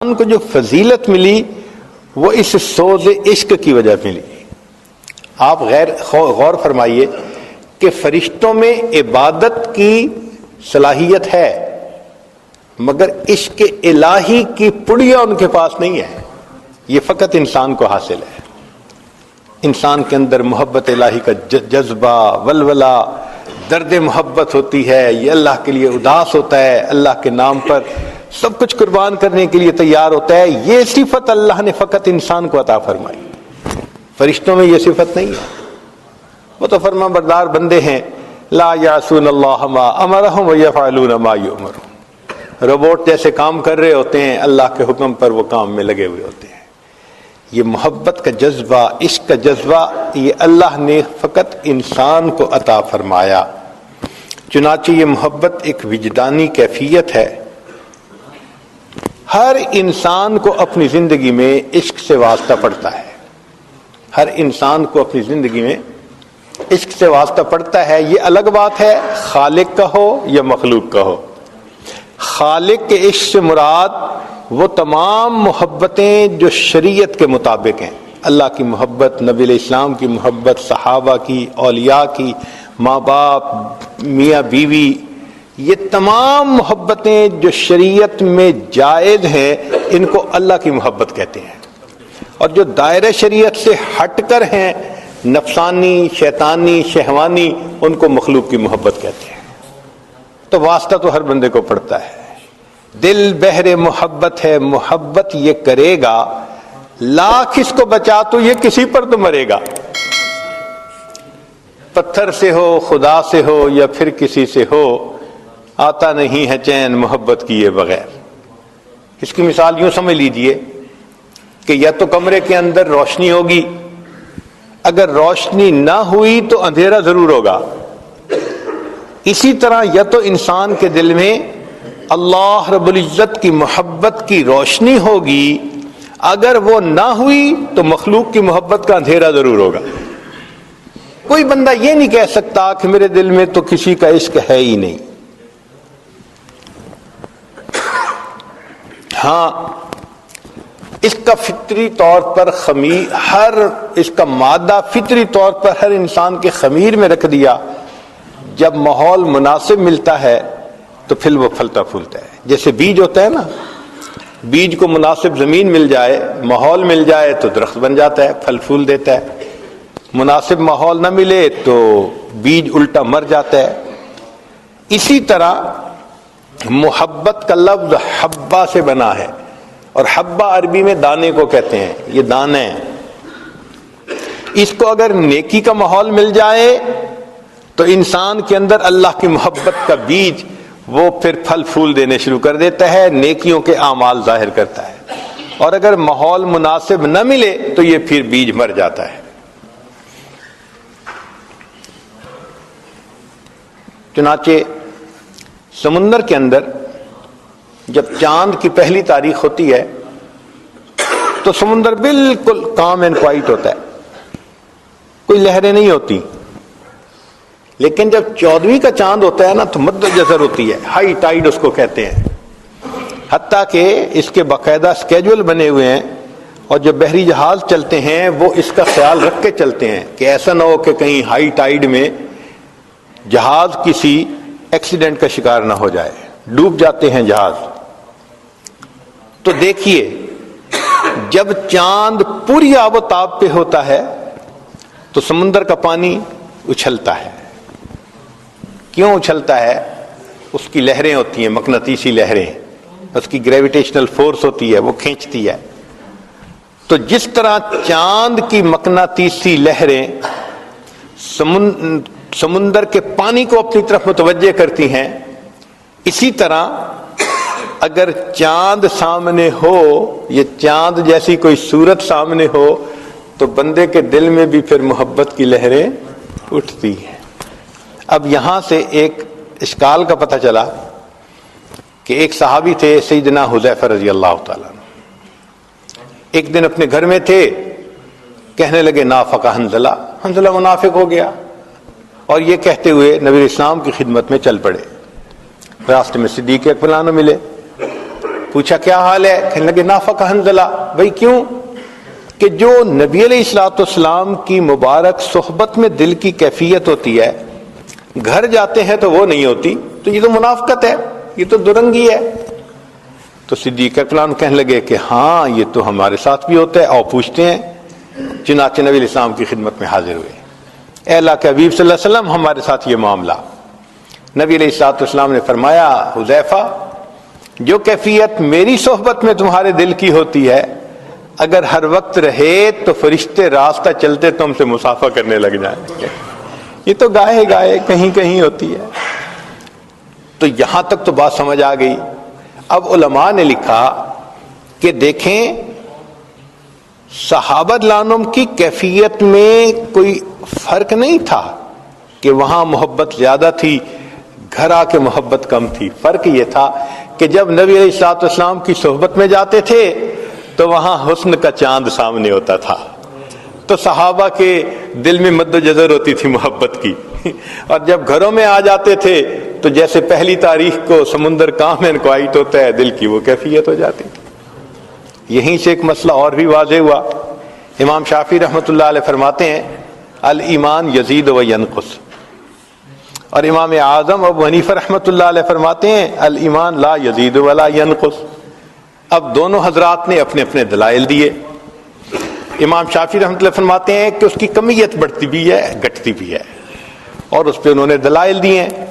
ان کو جو فضیلت ملی وہ اس سوز عشق کی وجہ ملی۔ آپ غور فرمائیے کہ فرشتوں میں عبادت کی صلاحیت ہے مگر عشق الہی کی پڑیا ان کے پاس نہیں ہے، یہ فقط انسان کو حاصل ہے۔ انسان کے اندر محبت الہی کا جذبہ، ولولہ، درد محبت ہوتی ہے، یہ اللہ کے لیے اداس ہوتا ہے، اللہ کے نام پر سب کچھ قربان کرنے کے لیے تیار ہوتا ہے۔ یہ صفت اللہ نے فقط انسان کو عطا فرمائی، فرشتوں میں یہ صفت نہیں ہے۔ وہ تو فرما بردار بندے ہیں، لا یعصون اللہ ما امرہم ویفعلون ما یؤمرون، روبوٹ جیسے کام کر رہے ہوتے ہیں، اللہ کے حکم پر وہ کام میں لگے ہوئے ہوتے ہیں۔ یہ محبت کا جذبہ، عشق کا جذبہ، یہ اللہ نے فقط انسان کو عطا فرمایا۔ چنانچہ یہ محبت ایک وجدانی کیفیت ہے۔ ہر انسان کو اپنی زندگی میں عشق سے واسطہ پڑتا ہے، ہر انسان کو اپنی زندگی میں عشق سے واسطہ پڑتا ہے۔ یہ الگ بات ہے خالق کا ہو یا مخلوق کا ہو۔ خالق کے عشق سے مراد وہ تمام محبتیں جو شریعت کے مطابق ہیں، اللہ کی محبت، نبی علیہ السلام کی محبت، صحابہ کی، اولیاء کی، ماں باپ، میاں بیوی، یہ تمام محبتیں جو شریعت میں جائز ہیں ان کو اللہ کی محبت کہتے ہیں، اور جو دائرہ شریعت سے ہٹ کر ہیں، نفسانی، شیطانی، شہوانی، ان کو مخلوق کی محبت کہتے ہیں۔ تو واسطہ تو ہر بندے کو پڑتا ہے۔ دل بہر محبت ہے، محبت یہ کرے گا، لاکھ اس کو بچا تو یہ کسی پر تو مرے گا، پتھر سے ہو، خدا سے ہو یا پھر کسی سے ہو، آتا نہیں ہے چین محبت کیے بغیر۔ اس کی مثال یوں سمجھ لیجئے کہ یا تو کمرے کے اندر روشنی ہوگی، اگر روشنی نہ ہوئی تو اندھیرا ضرور ہوگا۔ اسی طرح یا تو انسان کے دل میں اللہ رب العزت کی محبت کی روشنی ہوگی، اگر وہ نہ ہوئی تو مخلوق کی محبت کا اندھیرا ضرور ہوگا۔ کوئی بندہ یہ نہیں کہہ سکتا کہ میرے دل میں تو کسی کا عشق ہے ہی نہیں۔ ہاں، اس کا فطری طور پر اس کا مادہ فطری طور پر ہر انسان کے خمیر میں رکھ دیا۔ جب ماحول مناسب ملتا ہے تو پھر وہ پھلتا پھولتا ہے۔ جیسے بیج ہوتا ہے نا، بیج کو مناسب زمین مل جائے، ماحول مل جائے تو درخت بن جاتا ہے، پھل پھول دیتا ہے۔ مناسب ماحول نہ ملے تو بیج الٹا مر جاتا ہے۔ اسی طرح محبت کا لفظ حبہ سے بنا ہے، اور حبہ عربی میں دانے کو کہتے ہیں، یہ دانے ہیں۔ اس کو اگر نیکی کا ماحول مل جائے تو انسان کے اندر اللہ کی محبت کا بیج وہ پھر پھل پھول دینے شروع کر دیتا ہے، نیکیوں کے اعمال ظاہر کرتا ہے۔ اور اگر ماحول مناسب نہ ملے تو یہ پھر بیج مر جاتا ہے۔ چنانچہ سمندر کے اندر جب چاند کی پہلی تاریخ ہوتی ہے تو سمندر بالکل کام اینڈ کوائٹ ہوتا ہے، کوئی لہریں نہیں ہوتی۔ لیکن جب 14ویں کا چاند ہوتا ہے نا تو مد جزر ہوتی ہے، ہائی ٹائیڈ اس کو کہتے ہیں۔ حتیٰ کہ اس کے باقاعدہ سکیجول بنے ہوئے ہیں، اور جو بحری جہاز چلتے ہیں وہ اس کا خیال رکھ کے چلتے ہیں کہ ایسا نہ ہو کہ کہیں ہائی ٹائیڈ میں جہاز کسی ایکسیڈنٹ کا شکار نہ ہو جائے، ڈوب جاتے ہیں جہاز۔ تو دیکھیے، جب چاند پوری آب و تاب پہ ہوتا ہے تو سمندر کا پانی اچھلتا ہے۔ کیوں اچھلتا ہے؟ اس کی لہریں ہوتی ہیں، مقناطیسی لہریں، اس کی گریویٹیشنل فورس ہوتی ہے، وہ کھینچتی ہے۔ تو جس طرح چاند کی مقناطیسی لہریں سمندر کے پانی کو اپنی طرف متوجہ کرتی ہیں، اسی طرح اگر چاند سامنے ہو، یہ چاند جیسی کوئی صورت سامنے ہو تو بندے کے دل میں بھی پھر محبت کی لہریں اٹھتی ہیں۔ اب یہاں سے ایک اشکال کا پتہ چلا کہ ایک صحابی تھے سیدنا حذیفہ رضی اللہ تعالیٰ عنہ، ایک دن اپنے گھر میں تھے، کہنے لگے نافق حنظلہ، حنظلہ منافق ہو گیا، اور یہ کہتے ہوئے نبی اسلام کی خدمت میں چل پڑے۔ راستے میں صدیق اکبر ملے، پوچھا کیا حال ہے؟ کہنے لگے نافق حنظلہ. بھائی کیوں؟ کہ جو نبی علیہ الصلوۃ والسلام کی مبارک صحبت میں دل کی کیفیت ہوتی ہے، گھر جاتے ہیں تو وہ نہیں ہوتی، تو یہ تو منافقت ہے، یہ تو درنگی ہے. تو صدیق اکبر کہنے لگے کہ ہاں یہ تو ہمارے ساتھ بھی ہوتا ہے، اور پوچھتے ہیں. چنانچہ نبی علیہ السلام کی خدمت میں حاضر ہوئے. اے اللہ کے حبیب صلی اللہ علیہ وسلم، ہمارے ساتھ یہ معاملہ. نبی علیہ الصلوۃ والسلام نے فرمایا حذیفہ، جو کیفیت میری صحبت میں تمہارے دل کی ہوتی ہے، اگر ہر وقت رہے تو فرشتے راستہ چلتے تم سے مصافحہ کرنے لگ جائیں. یہ تو گاہے گاہے کہیں کہیں ہوتی ہے. تو یہاں تک تو بات سمجھ آ گئی. اب علماء نے لکھا کہ دیکھیں صحابہ رضوان کی کیفیت میں کوئی فرق نہیں تھا کہ وہاں محبت زیادہ تھی، گھر آ کے محبت کم تھی. فرق یہ تھا کہ جب نبی علیہ الصلوۃ والسلام کی صحبت میں جاتے تھے تو وہاں حسن کا چاند سامنے ہوتا تھا، تو صحابہ کے دل میں مد و جزر ہوتی تھی محبت کی. اور جب گھروں میں آ جاتے تھے تو جیسے پہلی تاریخ کو سمندر کام میں انکوائٹ ہوتا ہے، دل کی وہ کیفیت ہو جاتی تھی. یہیں سے ایک مسئلہ اور بھی واضح ہوا. امام شافعی رحمۃ اللہ علیہ فرماتے ہیں الایمان یزید و ینقص، اور امام اعظم ابو حنیفہ رحمۃ اللہ علیہ فرماتے ہیں الایمان لا یزید ولا ینقص. اب دونوں حضرات نے اپنے اپنے دلائل دیے. امام شافعی رحمۃ اللہ فرماتے ہیں کہ اس کی کمیت بڑھتی بھی ہے گھٹتی بھی ہے، اور اس پہ انہوں نے دلائل دیے ہیں.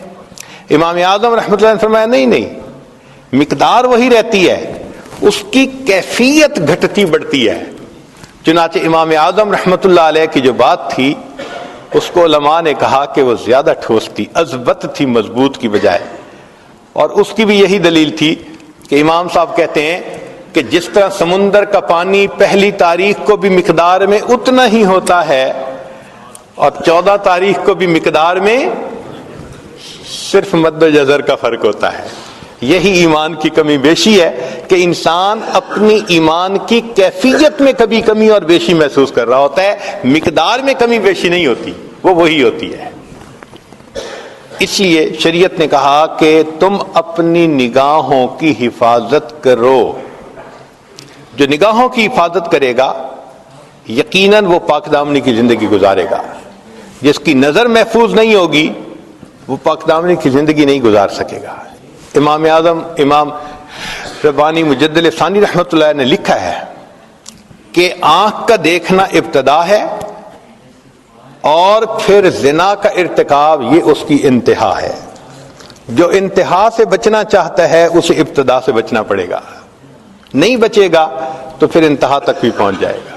امام اعظم رحمۃ اللہ نے فرمایا نہیں، مقدار وہی رہتی ہے، اس کی کیفیت گھٹتی بڑھتی ہے. چنانچہ امام اعظم رحمۃ اللہ علیہ کی جو بات تھی اس کو علماء نے کہا کہ وہ زیادہ ٹھوس تھی، اضبط تھی مضبوط کی بجائے. اور اس کی بھی یہی دلیل تھی کہ امام صاحب کہتے ہیں کہ جس طرح سمندر کا پانی پہلی تاریخ کو بھی مقدار میں اتنا ہی ہوتا ہے اور 14 تاریخ کو بھی مقدار میں صرف مد و جزر کا فرق ہوتا ہے. یہی ایمان کی کمی بیشی ہے کہ انسان اپنی ایمان کی کیفیت میں کبھی کمی اور بیشی محسوس کر رہا ہوتا ہے، مقدار میں کمی بیشی نہیں ہوتی، وہ وہی ہوتی ہے. اس لیے شریعت نے کہا کہ تم اپنی نگاہوں کی حفاظت کرو. جو نگاہوں کی حفاظت کرے گا یقیناً وہ پاک دامنی کی زندگی گزارے گا. جس کی نظر محفوظ نہیں ہوگی وہ پاک دامنی کی زندگی نہیں گزار سکے گا. امام اعظم امام ربانی مجدد ثانی رحمۃ اللہ نے لکھا ہے کہ آنکھ کا دیکھنا ابتدا ہے اور پھر زنا کا ارتکاب یہ اس کی انتہا ہے. جو انتہا سے بچنا چاہتا ہے اسے ابتدا سے بچنا پڑے گا، نہیں بچے گا تو پھر انتہا تک بھی پہنچ جائے گا.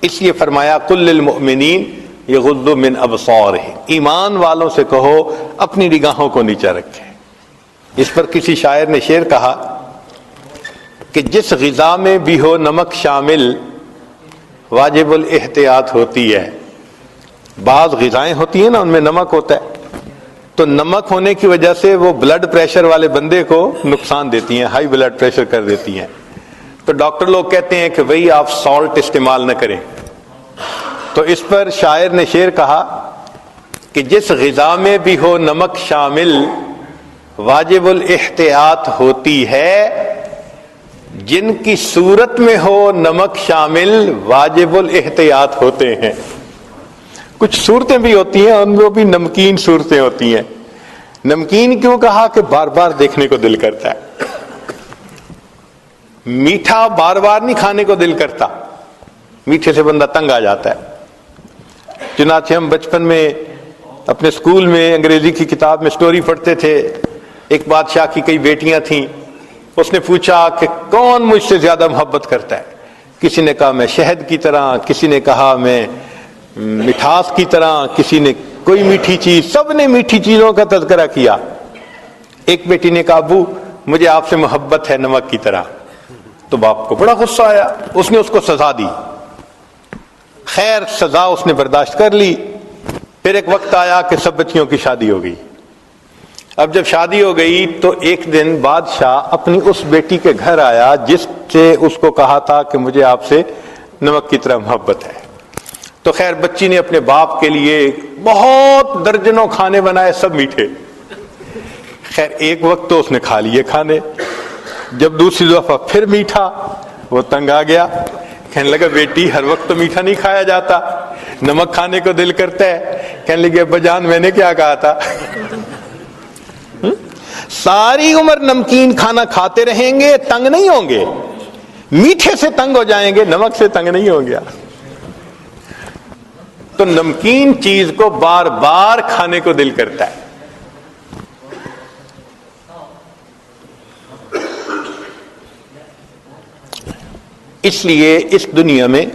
اس لیے فرمایا قل للمؤمنین یغضوا من ابصارہم، ایمان والوں سے کہو اپنی نگاہوں کو نیچا رکھیں. اس پر کسی شاعر نے شعر کہا کہ جس غذا میں بھی ہو نمک شامل واجب الاحتیاط ہوتی ہے. بعض غذائیں ہوتی ہیں نا ان میں نمک ہوتا ہے، تو نمک ہونے کی وجہ سے وہ بلڈ پریشر والے بندے کو نقصان دیتی ہیں، ہائی بلڈ پریشر کر دیتی ہیں. تو ڈاکٹر لوگ کہتے ہیں کہ بھئی آپ سالٹ استعمال نہ کریں. تو اس پر شاعر نے شعر کہا کہ جس غذا میں بھی ہو نمک شامل واجب الاحتیاط ہوتی ہے، جن کی صورت میں ہو نمک شامل واجب الاحتیاط ہوتے ہیں. کچھ صورتیں بھی ہوتی ہیں ان میں بھی نمکین صورتیں ہوتی ہیں. نمکین کیوں کہا؟ کہ بار بار دیکھنے کو دل کرتا ہے. میٹھا بار بار نہیں کھانے کو دل کرتا، میٹھے سے بندہ تنگ آ جاتا ہے. چنانچہ ہم بچپن میں اپنے اسکول میں انگریزی کی کتاب میں سٹوری پڑھتے تھے. ایک بادشاہ کی کئی بیٹیاں تھیں، اس نے پوچھا کہ کون مجھ سے زیادہ محبت کرتا ہے. کسی نے کہا میں شہد کی طرح، کسی نے کہا میں مٹھاس کی طرح، کسی نے کوئی میٹھی چیز. سب نے میٹھی چیزوں کا تذکرہ کیا. ایک بیٹی نے کہا ابو مجھے آپ سے محبت ہے نمک کی طرح. تو باپ کو بڑا غصہ آیا، اس نے اس کو سزا دی. خیر سزا اس نے برداشت کر لی. پھر ایک وقت آیا کہ سب بچیوں کی شادی ہو گئی. اب جب شادی ہو گئی تو ایک دن بادشاہ اپنی اس بیٹی کے گھر آیا جس سے اس کو کہا تھا کہ مجھے آپ سے نمک کی طرح محبت ہے. تو خیر بچی نے اپنے باپ کے لیے بہت درجنوں کھانے بنائے، سب میٹھے. خیر ایک وقت تو اس نے کھا لیے کھانے. جب دوسری دفعہ پھر میٹھا، وہ تنگ آ گیا، کہنے لگا بیٹی ہر وقت تو میٹھا نہیں کھایا جاتا، نمک کھانے کو دل کرتا ہے۔ کہنے لگے ابا جان میں نے کیا کہا تھا؟ ساری عمر نمکین کھانا کھاتے رہیں گے، تنگ نہیں ہوں گے، میٹھے سے تنگ ہو جائیں گے، نمک سے تنگ نہیں ہوں گے۔ تو نمکین چیز کو بار بار کھانے کو دل کرتا ہے۔ اس لیے اس دنیا میں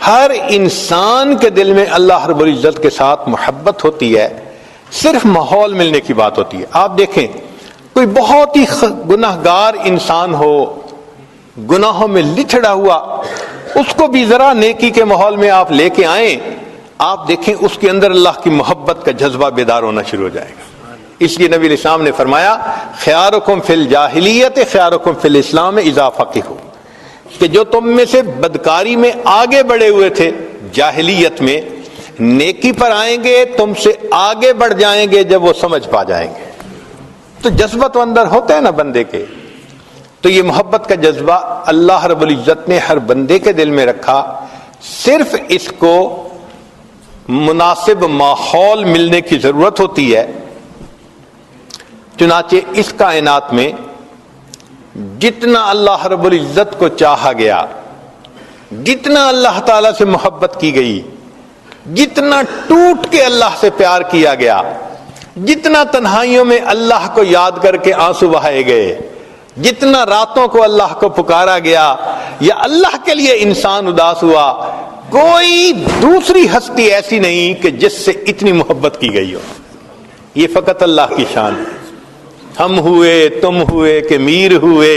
ہر انسان کے دل میں اللہ رب العزت کے ساتھ محبت ہوتی ہے، صرف ماحول ملنے کی بات ہوتی ہے۔ آپ دیکھیں کوئی بہت ہی گناہگار انسان ہو، گناہوں میں لتھڑا ہوا، اس کو بھی ذرا نیکی کے ماحول میں آپ لے کے آئیں، آپ دیکھیں اس کے اندر اللہ کی محبت کا جذبہ بیدار ہونا شروع ہو جائے گا۔ اس لیے نبی علیہ السلام نے فرمایا خیارکم فی الجاہلیت خیارکم فی الاسلام اذا فقہوا، کہ جو تم میں سے بدکاری میں آگے بڑھے ہوئے تھے جاہلیت میں، نیکی پر آئیں گے تم سے آگے بڑھ جائیں گے جب وہ سمجھ پا جائیں گے۔ تو جذبہ تو اندر ہوتا ہے نا بندے کے، تو یہ محبت کا جذبہ اللہ رب العزت نے ہر بندے کے دل میں رکھا، صرف اس کو مناسب ماحول ملنے کی ضرورت ہوتی ہے۔ چنانچہ اس کائنات میں جتنا اللہ رب العزت کو چاہا گیا، جتنا اللہ تعالی سے محبت کی گئی، جتنا ٹوٹ کے اللہ سے پیار کیا گیا، جتنا تنہائیوں میں اللہ کو یاد کر کے آنسو بہائے گئے، جتنا راتوں کو اللہ کو پکارا گیا یا اللہ کے لیے انسان اداس ہوا، کوئی دوسری ہستی ایسی نہیں کہ جس سے اتنی محبت کی گئی ہو۔ یہ فقط اللہ کی شان ہے۔ ہم ہوئے، تم ہوئے کہ میر ہوئے،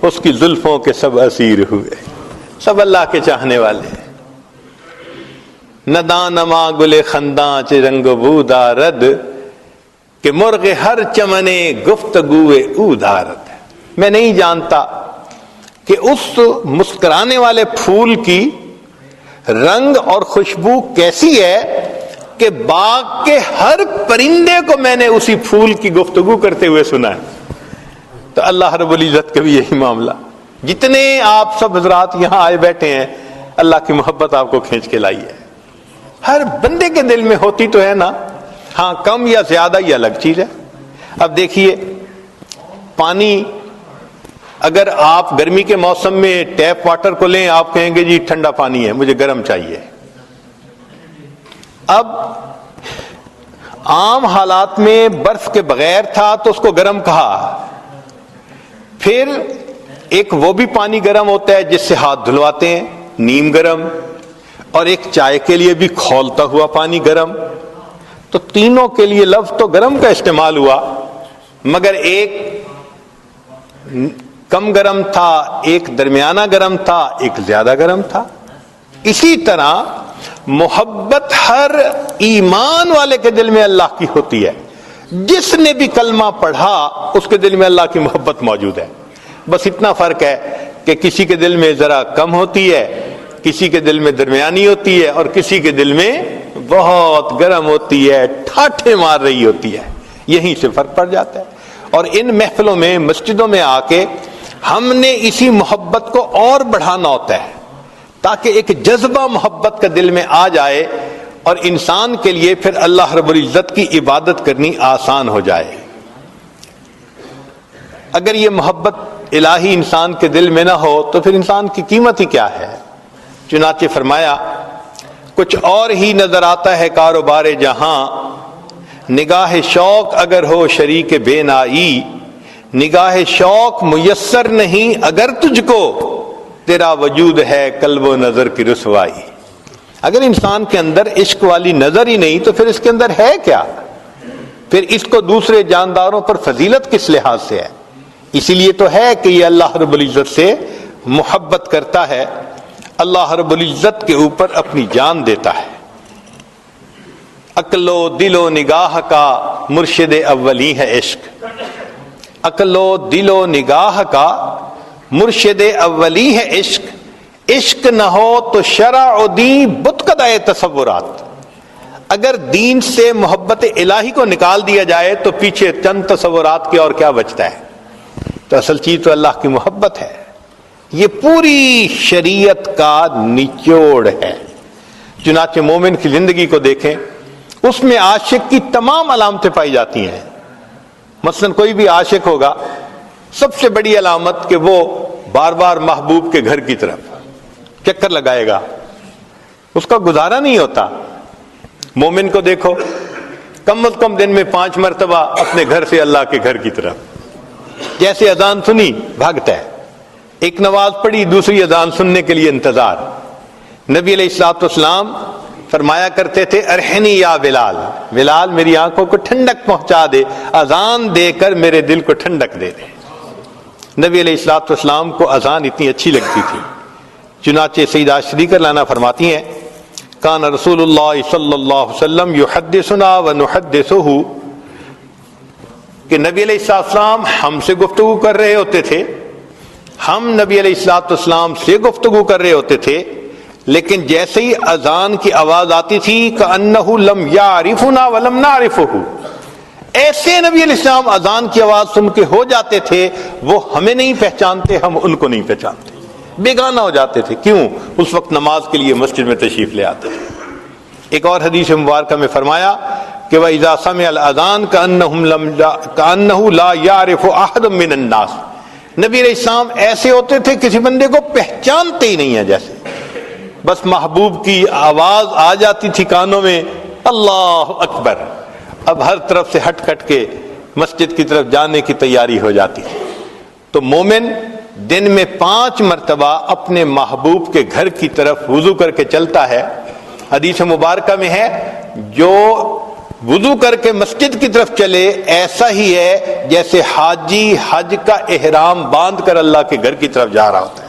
اس کی زلفوں کے سب اسیر ہوئے، سب اللہ کے چاہنے والے ہیں۔ ندان نما گل خنداں چ رنگ بو دارد، کہ مرغ ہر چمنے گفتگوئے او دارد۔ میں نہیں جانتا کہ اس مسکرانے والے پھول کی رنگ اور خوشبو کیسی ہے کہ باغ کے ہر پرندے کو میں نے اسی پھول کی گفتگو کرتے ہوئے سنا ہے۔ تو اللہ رب العزت کا بھی یہی معاملہ، جتنے آپ سب حضرات یہاں آئے بیٹھے ہیں، اللہ کی محبت آپ کو کھینچ کے لائی ہے۔ ہر بندے کے دل میں ہوتی تو ہے نا، ہاں کم یا زیادہ یہ الگ چیز ہے۔ اب دیکھیے پانی، اگر آپ گرمی کے موسم میں ٹیپ واٹر کو لیں، آپ کہیں گے جی ٹھنڈا پانی ہے، مجھے گرم چاہیے۔ اب عام حالات میں برف کے بغیر تھا تو اس کو گرم کہا، پھر ایک وہ بھی پانی گرم ہوتا ہے جس سے ہاتھ دھلواتے ہیں، نیم گرم، اور ایک چائے کے لیے بھی کھولتا ہوا پانی گرم۔ تو تینوں کے لیے لفظ تو گرم کا استعمال ہوا، مگر ایک کم گرم تھا، ایک درمیانہ گرم تھا، ایک زیادہ گرم تھا۔ اسی طرح محبت ہر ایمان والے کے دل میں اللہ کی ہوتی ہے، جس نے بھی کلمہ پڑھا اس کے دل میں اللہ کی محبت موجود ہے۔ بس اتنا فرق ہے کہ کسی کے دل میں ذرا کم ہوتی ہے، کسی کے دل میں درمیانی ہوتی ہے، اور کسی کے دل میں بہت گرم ہوتی ہے، ٹھاٹھے مار رہی ہوتی ہے۔ یہیں سے فرق پڑ جاتا ہے۔ اور ان محفلوں میں، مسجدوں میں آ کے ہم نے اسی محبت کو اور بڑھانا ہوتا ہے، تاکہ ایک جذبہ محبت کا دل میں آ جائے اور انسان کے لیے پھر اللہ رب العزت کی عبادت کرنی آسان ہو جائے۔ اگر یہ محبت الہی انسان کے دل میں نہ ہو تو پھر انسان کی قیمت ہی کیا ہے؟ چنانچہ فرمایا کچھ اور ہی نظر آتا ہے کاروبار جہاں، نگاہ شوق اگر ہو شریک بے نائی، نگاہ شوق میسر نہیں اگر تجھ کو، تیرا وجود ہے قلب و نظر کی رسوائی۔ اگر انسان کے اندر عشق والی نظر ہی نہیں تو پھر اس کے اندر ہے کیا؟ پھر اس کو دوسرے جانداروں پر فضیلت کس لحاظ سے ہے؟ اسی لیے تو ہے کہ یہ اللہ رب العزت سے محبت کرتا ہے، اللہ رب العزت کے اوپر اپنی جان دیتا ہے۔ عقل و دل و نگاہ کا مرشد اولی ہے عشق، عقل و دل و نگاہ کا مرشد اولی ہے عشق، عشق نہ ہو تو شرع و دین بت قدائے تصورات۔ اگر دین سے محبت الہی کو نکال دیا جائے تو پیچھے چند تصورات کے اور کیا بچتا ہے؟ تو اصل چیز تو اللہ کی محبت ہے. یہ پوری شریعت کا نچوڑ ہے. چنانچہ مومن کی زندگی کو دیکھیں، اس میں عاشق کی تمام علامتیں پائی جاتی ہیں. مثلا کوئی بھی عاشق ہوگا، سب سے بڑی علامت کہ وہ بار بار محبوب کے گھر کی طرف چکر لگائے گا، اس کا گزارا نہیں ہوتا. مومن کو دیکھو، کم از کم دن میں 5 مرتبہ اپنے گھر سے اللہ کے گھر کی طرف، جیسے اذان سنی بھاگتا ہے، ایک نماز پڑھی دوسری اذان سننے کے لیے انتظار. نبی علیہ الصلوۃ والسلام فرمایا کرتے تھے ارحنی یا بلال، بلال میری آنکھوں کو ٹھنڈک پہنچا دے، اذان دے کر میرے دل کو ٹھنڈک دے دے. نبی علیہ الصلوۃ والسلام کو اذان اتنی اچھی لگتی تھی. چنانچہ سیدہ شریکہ لانا فرماتی ہیں کان رسول اللہ صلی اللہ علیہ وسلم یحدثنا ونحدثہ، کہ نبی علیہ السلام ہم سے گفتگو کر رہے ہوتے تھے، ہم نبی علیہ السلام سے گفتگو کر رہے ہوتے تھے، لیکن جیسے ہی اذان کی آواز آتی تھی کأنہ لم یعرفنا ولم نعرفہ، ایسے نبی علیہ السلام اذان کی آواز سن کے ہو جاتے تھے وہ ہمیں نہیں پہچانتے، ہم ان کو نہیں پہچانتے، بیگانہ ہو جاتے تھے. کیوں؟ اس وقت نماز کے لیے مسجد میں تشریف لے آتے تھے. ایک اور حدیث مبارکہ میں فرمایا کہ وَإِذَا سَمِعَ الْأَذَانَ كَأَنَّهُ لَا يَعْرِفُ أَحَدٌ مِّنَ النَّاسِ، نبی علیہ السلام ایسے ہوتے تھے کسی بندے کو پہچانتے ہی نہیں ہیں، جیسے بس محبوب کی آواز آ جاتی تھی کانوں میں، اللہ اکبر، اب ہر طرف سے ہٹ کٹ کے مسجد کی طرف جانے کی تیاری ہو جاتی تھی. تو مومن دن میں 5 مرتبہ اپنے محبوب کے گھر کی طرف وضو کر کے چلتا ہے. حدیث مبارکہ میں ہے جو وضو کر کے مسجد کی طرف چلے ایسا ہی ہے جیسے حاجی حج کا احرام باندھ کر اللہ کے گھر کی طرف جا رہا ہوتا ہے.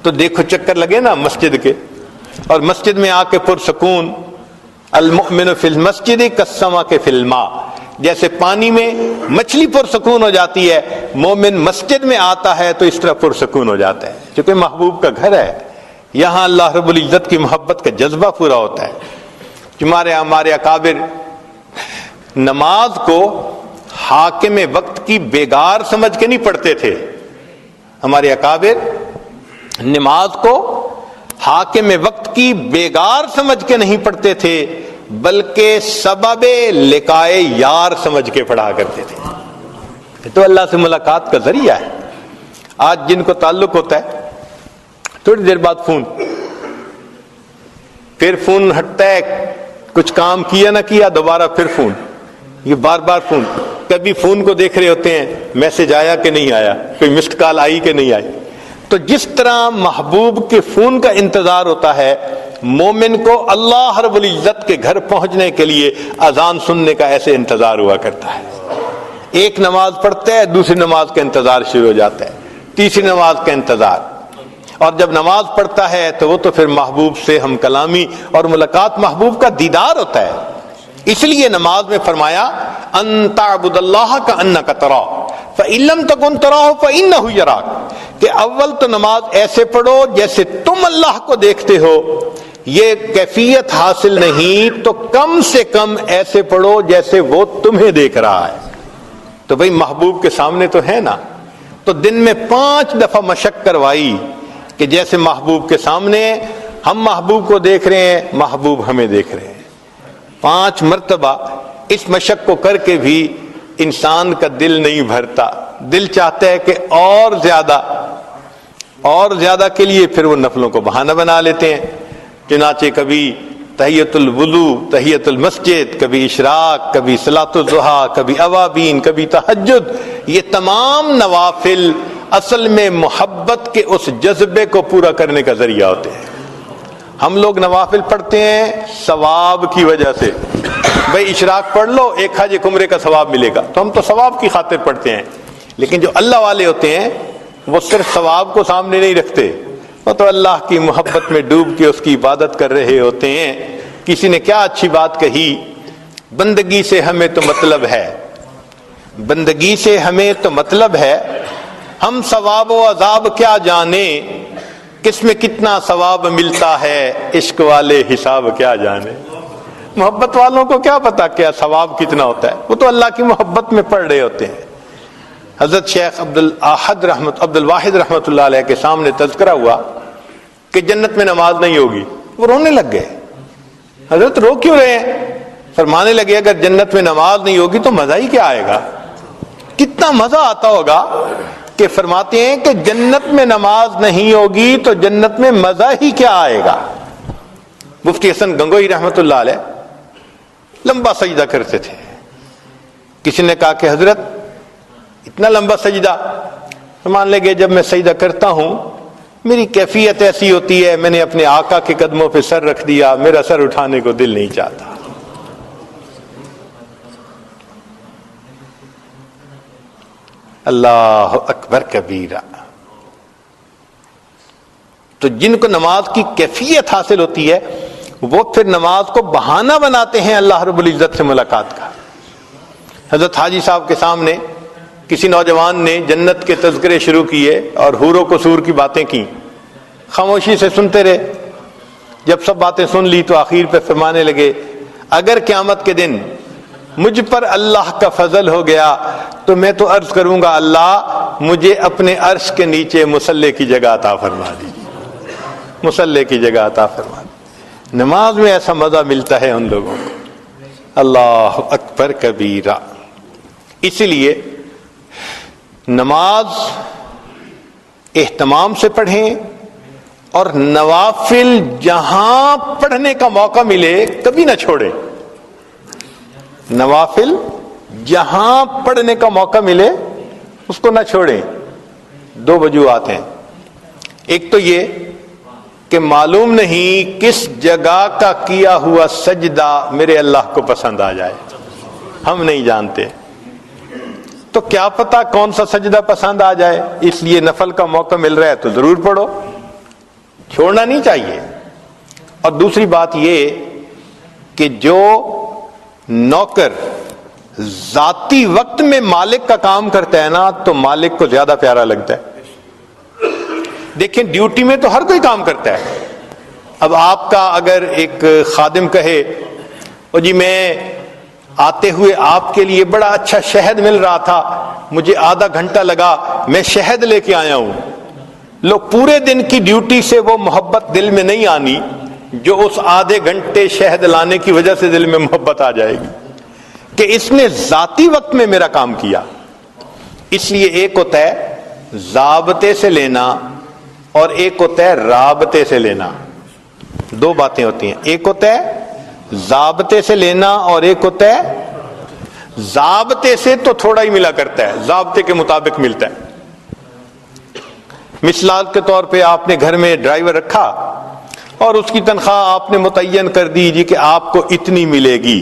تو دیکھو چکر لگے نا مسجد کے، اور مسجد میں آ کے پرسکون. المؤمن فی المسجد کالسمک فی الماء، جیسے پانی میں مچھلی پرسکون ہو جاتی ہے، مومن مسجد میں آتا ہے تو اس طرح پرسکون ہو جاتا ہے، کیونکہ محبوب کا گھر ہے. یہاں اللہ رب العزت کی محبت کا جذبہ پورا ہوتا ہے. ہمارے اکابر نماز کو حاکم وقت کی بیگار سمجھ کے نہیں پڑھتے تھے. ہمارے اکابر نماز کو حاکم وقت کی بیگار سمجھ کے نہیں پڑھتے تھے، بلکہ سبب لقائے یار سمجھ کے پڑھا کرتے تھے. تو اللہ سے ملاقات کا ذریعہ ہے. آج جن کو تعلق ہوتا ہے تھوڑی دیر بعد فون، پھر فون ہٹتا ہے، کچھ کام کیا نہ کیا دوبارہ پھر فون، یہ بار بار فون. کبھی فون کو دیکھ رہے ہوتے ہیں میسج آیا کہ نہیں آیا، کوئی مسڈ کال آئی کہ نہیں آئی. تو جس طرح محبوب کے فون کا انتظار ہوتا ہے، مومن کو اللہ رب العزت کے گھر پہنچنے کے لیے اذان سننے کا ایسے انتظار ہوا کرتا ہے. ایک نماز پڑھتا ہے، دوسری نماز کا انتظار شروع ہو جاتا ہے، تیسری نماز کا انتظار. اور جب نماز پڑھتا ہے تو وہ تو پھر محبوب سے ہم کلامی اور ملاقات، محبوب کا دیدار ہوتا ہے. اس لیے نماز میں فرمایا ان تعبد اللہ کأنک تراہ فإن لم تکن تراہ فإنہ یراک، کہ اول تو نماز ایسے پڑھو جیسے تم اللہ کو دیکھتے ہو. یہ کیفیت حاصل نہیں تو کم سے کم ایسے پڑھو جیسے وہ تمہیں دیکھ رہا ہے. تو بھئی محبوب کے سامنے تو ہے نا. تو دن میں 5 دفعہ مشق کروائی کہ جیسے محبوب کے سامنے ہم محبوب کو دیکھ رہے ہیں، محبوب ہمیں دیکھ رہے ہیں. 5 مرتبہ اس مشق کو کر کے بھی انسان کا دل نہیں بھرتا. دل چاہتا ہے کہ اور زیادہ کے لیے پھر وہ نفلوں کو بہانہ بنا لیتے ہیں. چنانچہ کبھی تحیۃ الوضو، تحیۃ المسجد، کبھی اشراق، کبھی صلاۃ الضحیٰ، کبھی اوابین، کبھی تہجد. یہ تمام نوافل اصل میں محبت کے اس جذبے کو پورا کرنے کا ذریعہ ہوتے ہیں. ہم لوگ نوافل پڑھتے ہیں ثواب کی وجہ سے. بھئی اشراق پڑھ لو، 1 حج 1 عمرے کا ثواب ملے گا، تو ہم تو ثواب کی خاطر پڑھتے ہیں. لیکن جو اللہ والے ہوتے ہیں وہ صرف ثواب کو سامنے نہیں رکھتے، وہ تو اللہ کی محبت میں ڈوب کے اس کی عبادت کر رہے ہوتے ہیں. کسی نے کیا اچھی بات کہی، بندگی سے ہمیں تو مطلب ہے، بندگی سے ہمیں تو مطلب ہے، ہم ثواب و عذاب کیا جانے، کس میں کتنا ثواب ملتا ہے، عشق والے حساب کیا جانے. محبت والوں کو کیا پتا کیا ثواب کتنا ہوتا ہے، وہ تو اللہ کی محبت میں پڑھ رہے ہوتے ہیں. حضرت شیخ عبد الواحد رحمۃ اللہ علیہ کے سامنے تذکرہ ہوا کہ جنت میں نماز نہیں ہوگی، وہ رونے لگ گئے. حضرت رو کیوں رہے ہیں؟ فرمانے لگے اگر جنت میں نماز نہیں ہوگی تو مزہ ہی کیا آئے گا. کتنا مزہ آتا ہوگا کہ فرماتے ہیں کہ جنت میں نماز نہیں ہوگی تو جنت میں مزہ ہی کیا آئے گا. مفتی حسن گنگوئی رحمۃ اللہ علیہ لمبا سجدہ کرتے تھے. کسی نے کہا کہ حضرت اتنا لمبا سجدہ؟ مان لگے جب میں سجدہ کرتا ہوں میری کیفیت ایسی ہوتی ہے، میں نے اپنے آقا کے قدموں پہ سر رکھ دیا، میرا سر اٹھانے کو دل نہیں چاہتا. اللہ اکبر کبیرہ. تو جن کو نماز کی کیفیت حاصل ہوتی ہے وہ پھر نماز کو بہانہ بناتے ہیں اللہ رب العزت سے ملاقات کا. حضرت حاجی صاحب کے سامنے کسی نوجوان نے جنت کے تذکرے شروع کیے اور حور و قصور کی باتیں کی. خاموشی سے سنتے رہے. جب سب باتیں سن لی تو آخر پہ فرمانے لگے اگر قیامت کے دن مجھ پر اللہ کا فضل ہو گیا تو میں تو عرض کروں گا اللہ مجھے اپنے عرش کے نیچے مصلی کی جگہ عطا فرما دیجیے، مصلی کی جگہ عطا فرما دیجیے. نماز میں ایسا مزہ ملتا ہے ان لوگوں کو. اللہ اکبر کبیرہ. اسی لیے نماز اہتمام سے پڑھیں اور نوافل جہاں پڑھنے کا موقع ملے کبھی نہ چھوڑیں. نوافل جہاں پڑھنے کا موقع ملے اس کو نہ چھوڑیں. دو وجوہات ہیں. ایک تو یہ کہ معلوم نہیں کس جگہ کا کیا ہوا سجدہ میرے اللہ کو پسند آ جائے، ہم نہیں جانتے. تو کیا پتا کون سا سجدہ پسند آ جائے، اس لیے نفل کا موقع مل رہا ہے تو ضرور پڑھو، چھوڑنا نہیں چاہیے. اور دوسری بات یہ کہ جو نوکر ذاتی وقت میں مالک کا کام کرتا ہے نا تو مالک کو زیادہ پیارا لگتا ہے. دیکھیں ڈیوٹی میں تو ہر کوئی کام کرتا ہے. اب آپ کا اگر ایک خادم کہے او جی میں آتے ہوئے آپ کے لیے بڑا اچھا شہد مل رہا تھا، مجھے آدھا گھنٹہ لگا، میں شہد لے کے آیا ہوں. لوگ پورے دن کی ڈیوٹی سے وہ محبت دل میں نہیں آنی جو اس آدھے گھنٹے شہد لانے کی وجہ سے دل میں محبت آ جائے گی کہ اس نے ذاتی وقت میں میرا کام کیا. اس لیے ایک ہوتا ہے ضابطے سے لینا اور ایک ہوتا ہے رابطے سے لینا. دو باتیں ہوتی ہیں. ایک ہوتا ہے ضابطے سے لینا اور ایک ہوتا ہے ضابطے سے تو تھوڑا ہی ملا کرتا ہے، ضابطے کے مطابق ملتا ہے. مثال کے طور پہ آپ نے گھر میں ڈرائیور رکھا اور اس کی تنخواہ آپ نے متعین کر دی جی کہ آپ کو اتنی ملے گی،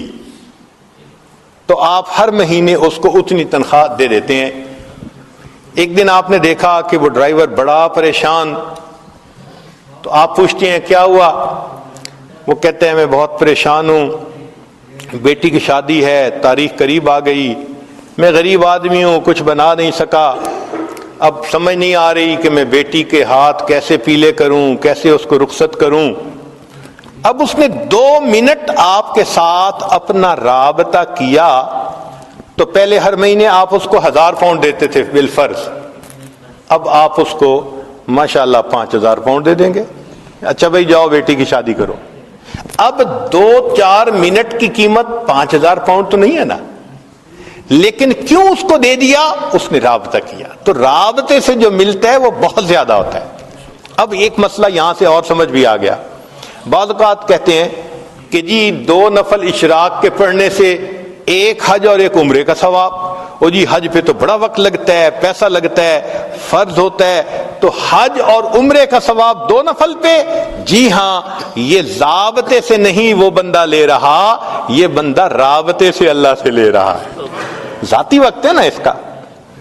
تو آپ ہر مہینے اس کو اتنی تنخواہ دے دیتے ہیں. ایک دن آپ نے دیکھا کہ وہ ڈرائیور بڑا پریشان، تو آپ پوچھتے ہیں کیا ہوا؟ وہ کہتے ہیں میں بہت پریشان ہوں، بیٹی کی شادی ہے، تاریخ قریب آ گئی، میں غریب آدمی ہوں، کچھ بنا نہیں سکا، اب سمجھ نہیں آ رہی کہ میں بیٹی کے ہاتھ کیسے پیلے کروں، کیسے اس کو رخصت کروں. اب اس نے 2 منٹ آپ کے ساتھ اپنا رابطہ کیا تو پہلے ہر مہینے آپ اس کو 1000 پاؤنڈ دیتے تھے بالفرض، اب آپ اس کو ماشاءاللہ 5000 پاؤنڈ دے دیں گے. اچھا بھائی جاؤ بیٹی کی شادی کرو. اب 2-4 منٹ کی قیمت 5000 پاؤنڈ تو نہیں ہے نا، لیکن کیوں اس کو دے دیا؟ اس نے رابطہ کیا. تو رابطے سے جو ملتا ہے وہ بہت زیادہ ہوتا ہے. اب ایک مسئلہ یہاں سے اور سمجھ بھی آ گیا. بعض اوقات کہتے ہیں کہ جی 2 نفل اشراق کے پڑھنے سے ایک حج اور ایک عمرے کا ثواب. او جی حج پہ تو بڑا وقت لگتا ہے، پیسہ لگتا ہے، فرض ہوتا ہے، تو حج اور عمرے کا ثواب 2 نفل پہ؟ جی ہاں، یہ ضابطے سے نہیں وہ بندہ لے رہا، یہ بندہ رابطے سے اللہ سے لے رہا ہے. ذاتی وقت ہے نا اس کا،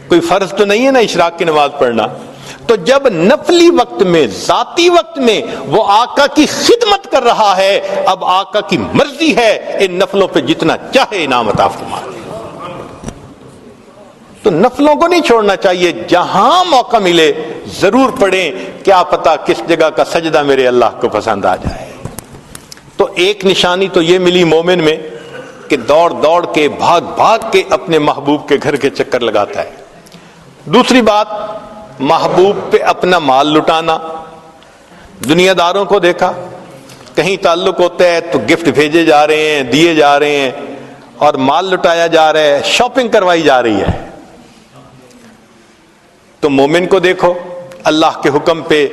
کوئی فرض تو نہیں ہے نا اشراق کی نماز پڑھنا. تو جب نفلی وقت میں ذاتی وقت میں وہ آقا کی خدمت کر رہا ہے، اب آقا کی مرضی ہے ان نفلوں پہ جتنا چاہے انعام عطا فرما. تو نفلوں کو نہیں چھوڑنا چاہیے، جہاں موقع ملے ضرور پڑھیں، کیا پتا کس جگہ کا سجدہ میرے اللہ کو پسند آ جائے. تو ایک نشانی تو یہ ملی مومن میں کہ دوڑ دوڑ کے بھاگ بھاگ کے اپنے محبوب کے گھر کے چکر لگاتا ہے. دوسری بات محبوب پہ اپنا مال لٹانا. دنیا داروں کو دیکھا کہیں تعلق ہوتا ہے تو گفٹ بھیجے جا رہے ہیں, دیے جا رہے ہیں, اور مال لٹایا جا رہا ہے, شاپنگ کروائی جا رہی ہے. تو مومن کو دیکھو اللہ کے حکم پہ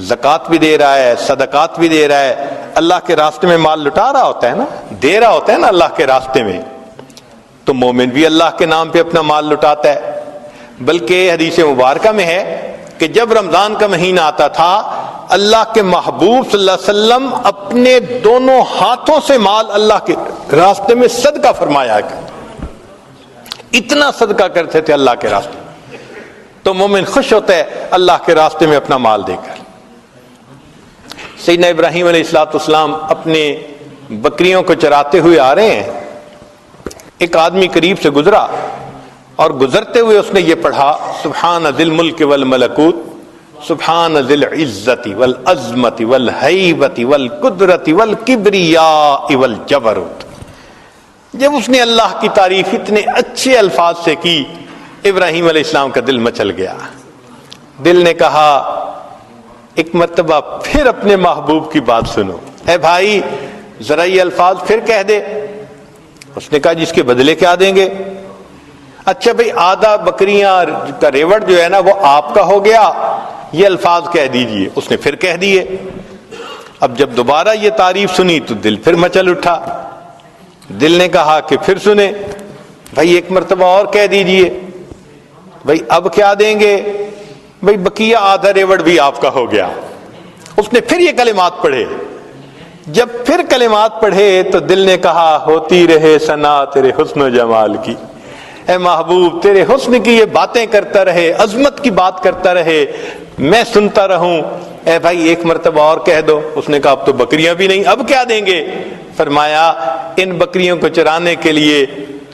زکوٰۃ بھی دے رہا ہے, صدقات بھی دے رہا ہے, اللہ کے راستے میں مال لٹا رہا ہوتا ہے نا, دے رہا ہوتا ہے نا اللہ کے راستے میں. تو مومن بھی اللہ کے نام پہ اپنا مال لٹاتا ہے. بلکہ حدیث مبارکہ میں ہے کہ جب رمضان کا مہینہ آتا تھا اللہ کے محبوب صلی اللہ علیہ وسلم اپنے دونوں ہاتھوں سے مال اللہ کے راستے میں صدقہ فرمایا کرتے, اتنا صدقہ کرتے تھے اللہ کے راستے میں. تو مومن خوش ہوتا ہے اللہ کے راستے میں اپنا مال دے کر. سیدنا ابراہیم علیہ السلام اپنے بکریوں کو چراتے ہوئے آ رہے ہیں, ایک آدمی قریب سے گزرا اور گزرتے ہوئے اس نے یہ پڑھا سبحان ذی الملک والملکوت سبحان ذی العزت والعظمت والہیبت والقدرت والکبریاء والجبروت. جب اس نے اللہ کی تعریف اتنے اچھے الفاظ سے کی, ابراہیم علیہ السلام کا دل مچل گیا. دل نے کہا ایک مرتبہ پھر اپنے محبوب کی بات سنو, اے بھائی ذرا یہ الفاظ پھر کہہ دے. اس نے کہا جس کے بدلے کیا دیں گے؟ اچھا بھئی آدھا بکریاں کا ریوڑ جو ہے نا وہ آپ کا ہو گیا, یہ الفاظ کہہ دیجئے. اس نے پھر کہہ دیے. اب جب دوبارہ یہ تعریف سنی تو دل پھر مچل اٹھا. دل نے کہا کہ پھر سنے, بھائی ایک مرتبہ اور کہہ دیجئے. بھائی اب کیا دیں گے؟ بھائی بقیہ آدھا ریوڑ بھی آپ کا ہو گیا. اس نے پھر یہ کلمات پڑھے. جب پھر کلمات پڑھے تو دل نے کہا ہوتی رہے ثنا تیرے حسن و جمال کی, اے محبوب تیرے حسن کی یہ باتیں کرتا رہے, عظمت کی بات کرتا رہے, میں سنتا رہوں. اے بھائی ایک مرتبہ اور کہہ دو. اس نے کہا اب تو بکریاں بھی نہیں, اب کیا دیں گے؟ فرمایا ان بکریوں کو چرانے کے لیے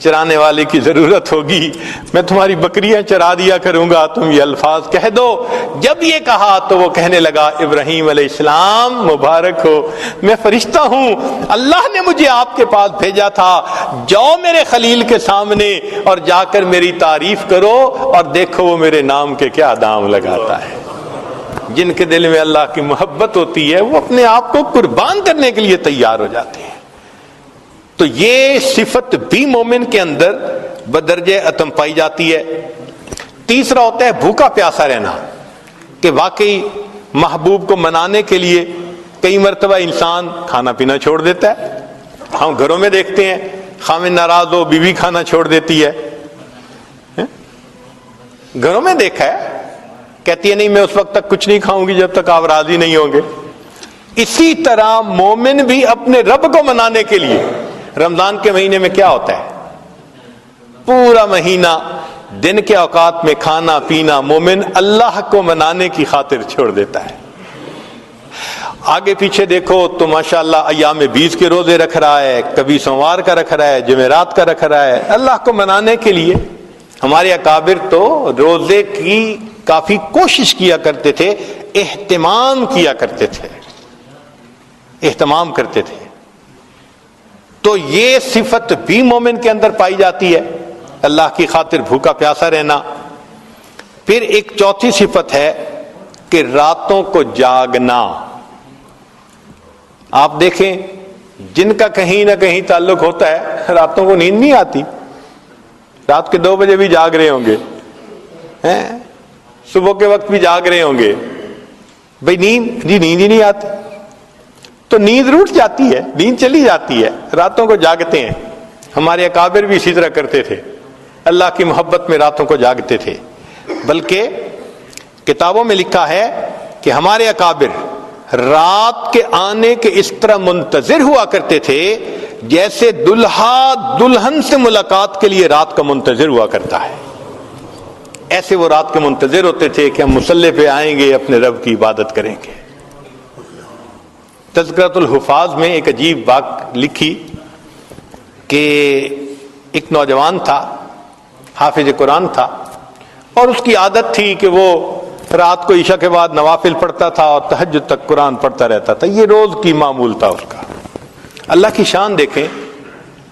چرانے والے کی ضرورت ہوگی, میں تمہاری بکریاں چرا دیا کروں گا, تم یہ الفاظ کہہ دو. جب یہ کہا تو وہ کہنے لگا ابراہیم علیہ السلام مبارک ہو, میں فرشتہ ہوں, اللہ نے مجھے آپ کے پاس بھیجا تھا, جاؤ میرے خلیل کے سامنے اور جا کر میری تعریف کرو اور دیکھو وہ میرے نام کے کیا دام لگاتا ہے. جن کے دل میں اللہ کی محبت ہوتی ہے وہ اپنے آپ کو قربان کرنے کے لیے تیار ہو جاتے ہیں. تو یہ صفت بھی مومن کے اندر بدرجہ اتم پائی جاتی ہے. تیسرا ہوتا ہے بھوکا پیاسا رہنا, کہ واقعی محبوب کو منانے کے لیے کئی مرتبہ انسان کھانا پینا چھوڑ دیتا ہے. ہم گھروں میں دیکھتے ہیں خامن ناراض ہو بیوی کھانا چھوڑ دیتی ہے, گھروں میں دیکھا ہے, کہتی ہے نہیں میں اس وقت تک کچھ نہیں کھاؤں گی جب تک آپ راضی نہیں ہوں گے. اسی طرح مومن بھی اپنے رب کو منانے کے لیے رمضان کے مہینے میں کیا ہوتا ہے, پورا مہینہ دن کے اوقات میں کھانا پینا مومن اللہ کو منانے کی خاطر چھوڑ دیتا ہے. آگے پیچھے دیکھو تو ماشاءاللہ ایام بیس کے روزے رکھ رہا ہے, کبھی سوموار کا رکھ رہا ہے, جمعرات کا رکھ رہا ہے, اللہ کو منانے کے لیے. ہمارے اکابر تو روزے کی کافی کوشش کیا کرتے تھے, اہتمام کیا کرتے تھے, اہتمام کرتے تھے. تو یہ صفت بھی مومن کے اندر پائی جاتی ہے, اللہ کی خاطر بھوکا پیاسا رہنا. پھر ایک چوتھی صفت ہے کہ راتوں کو جاگنا. آپ دیکھیں جن کا کہیں نہ کہیں تعلق ہوتا ہے راتوں کو نیند نہیں آتی, رات کے 2 بجے بھی جاگ رہے ہوں گے, صبح کے وقت بھی جاگ رہے ہوں گے. بھئی نیند ہی نہیں آتی, تو نیند روٹ جاتی ہے, نیند چلی جاتی ہے, راتوں کو جاگتے ہیں. ہمارے اکابر بھی اسی طرح کرتے تھے, اللہ کی محبت میں راتوں کو جاگتے تھے. بلکہ کتابوں میں لکھا ہے کہ ہمارے اکابر رات کے آنے کے اس طرح منتظر ہوا کرتے تھے جیسے دلہا دلہن سے ملاقات کے لیے رات کا منتظر ہوا کرتا ہے. ایسے وہ رات کے منتظر ہوتے تھے کہ ہم مصلی پہ آئیں گے, اپنے رب کی عبادت کریں گے. تذکرۃ الحفاظ میں ایک عجیب بات لکھی کہ ایک نوجوان تھا, حافظ قرآن تھا, اور اس کی عادت تھی کہ وہ رات کو عشاء کے بعد نوافل پڑھتا تھا اور تہجد تک قرآن پڑھتا رہتا تھا. یہ روز کی معمول تھا اس کا. اللہ کی شان دیکھیں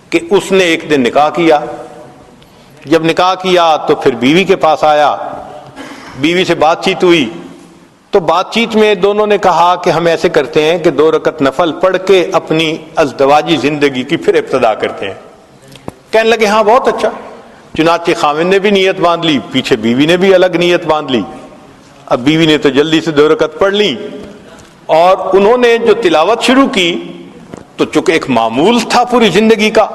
کہ اس نے ایک دن نکاح کیا. جب نکاح کیا تو پھر بیوی کے پاس آیا بیوی سے بات چیت ہوئی تو بات چیت میں دونوں نے کہا کہ ہم ایسے کرتے ہیں کہ 2 رکعت نفل پڑھ کے اپنی ازدواجی زندگی کی پھر ابتدا کرتے ہیں. کہنے لگے ہاں بہت اچھا. چنانچہ خاوند نے بھی نیت باندھ لی, پیچھے بیوی نے بھی الگ نیت باندھ لی. اب بیوی نے تو جلدی سے 2 رکعت پڑھ لی اور انہوں نے جو تلاوت شروع کی تو چونکہ ایک معمول تھا پوری زندگی کا,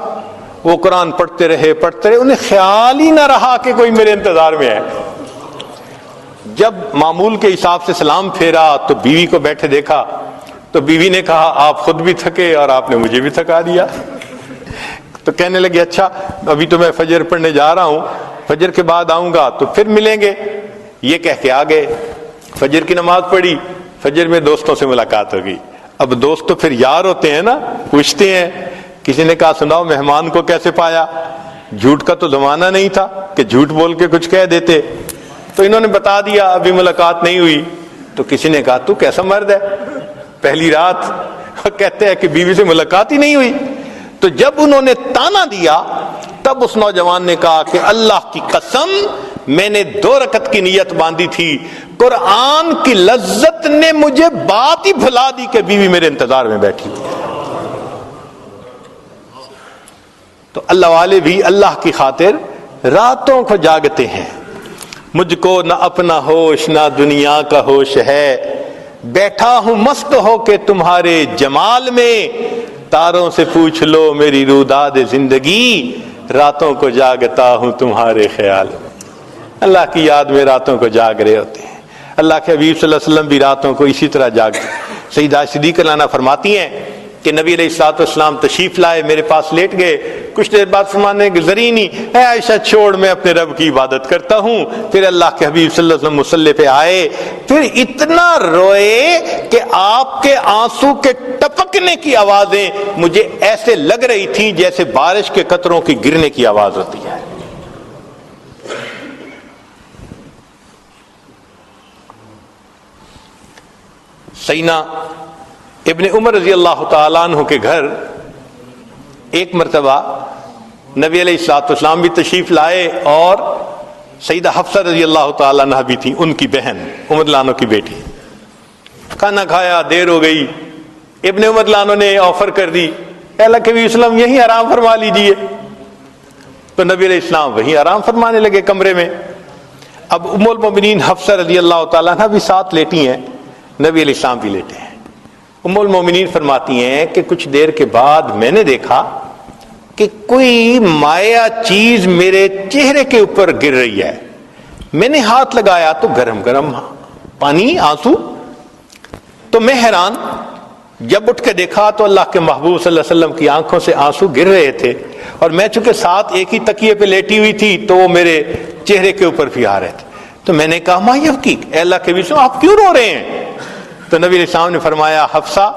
وہ قرآن پڑھتے رہے, انہیں خیال ہی نہ رہا کہ کوئی میرے انتظار میں ہے. جب معمول کے حساب سے سلام پھیرا تو بیوی کو بیٹھے دیکھا تو بیوی نے کہا آپ خود بھی تھکے اور آپ نے مجھے بھی تھکا دیا. تو کہنے لگے اچھا ابھی تو میں فجر پڑھنے جا رہا ہوں, فجر کے بعد آؤں گا تو پھر ملیں گے. یہ کہہ کے آ گئے, فجر کی نماز پڑھی, فجر میں دوستوں سے ملاقات ہوگی. اب دوست تو پھر یار ہوتے ہیں نا, پوچھتے ہیں. کسی نے کہا سناؤ مہمان کو کیسے پایا, جھوٹ کا تو زمانہ نہیں تھا کہ جھوٹ بول کے کچھ کہہ دیتے. تو انہوں نے بتا دیا ابھی ملاقات نہیں ہوئی. تو کسی نے کہا تو کیسا مرد ہے, پہلی رات کہتے ہیں کہ بیوی سے ملاقات ہی نہیں ہوئی. تو جب انہوں نے تانا دیا تب اس نوجوان نے کہا کہ اللہ کی قسم میں نے 2 رکعت کی نیت باندھی تھی, قرآن کی لذت نے مجھے بات ہی بھلا دی کہ بیوی میرے انتظار میں بیٹھی ہوئی. تو اللہ والے بھی اللہ کی خاطر راتوں کو جاگتے ہیں. مجھ کو نہ اپنا ہوش نہ دنیا کا ہوش ہے, بیٹھا ہوں مست ہو کے تمہارے جمال میں, تاروں سے پوچھ لو میری روداد زندگی, راتوں کو جاگتا ہوں تمہارے خیال میں. اللہ کی یاد میں راتوں کو جاگ رہے ہوتے ہیں. اللہ کے حبیب صلی اللہ علیہ وسلم بھی راتوں کو اسی طرح جاگتے. سیدہ صدیقہ لانا فرماتی ہیں کہ نبی علیہ الصلوۃ والسلام تشریف لائے, میرے پاس لیٹ گئے. کچھ دیر بعد فرمانے کہ زری نہیں اے عائشہ چھوڑ, میں اپنے رب کی عبادت کرتا ہوں. پھر اللہ کے حبیب صلی اللہ علیہ وسلم مصلی پہ آئے, پھر اتنا روئے کہ آپ کے آنسو کے ٹپکنے کی آوازیں مجھے ایسے لگ رہی تھی جیسے بارش کے قطروں کی گرنے کی آواز ہوتی ہے. سیدنا ابن عمر رضی اللہ تعالیٰ عنہ کے گھر ایک مرتبہ نبی علیہ الصلوۃ والسلام بھی تشریف لائے اور سیدہ حفصہ رضی اللہ تعالیٰ عنہ بھی تھی, ان کی بہن عمر لانو کی بیٹی. کھانا کھایا, دیر ہو گئی. ابن عمر لانو نے آفر کر دی اے اللہ کے وسلم یہیں آرام فرما لیجئے. تو نبی علیہ السلام وہیں آرام فرمانے لگے کمرے میں. اب ام المومنین حفصہ رضی اللہ تعالیٰ عنہ بھی ساتھ لیٹی ہیں, نبی علیہ السلام بھی لیٹے ہیں. ام المومنین فرماتی ہیں کہ کچھ دیر کے بعد میں نے دیکھا کہ کوئی مائع چیز میرے چہرے کے اوپر گر رہی ہے. میں نے ہاتھ لگایا تو گرم گرم پانی, آنسو. تو میں حیران, جب اٹھ کے دیکھا تو اللہ کے محبوب صلی اللہ علیہ وسلم کی آنکھوں سے آنسو گر رہے تھے, اور میں چونکہ ساتھ ایک ہی تکیے پہ لیٹی ہوئی تھی تو وہ میرے چہرے کے اوپر بھی آ رہے تھے. تو میں نے کہا ما یبکیک, اے اللہ کے وسلم آپ کیوں رو رہے ہیں؟ تو نبی علیہ السلام نے فرمایا حفصہ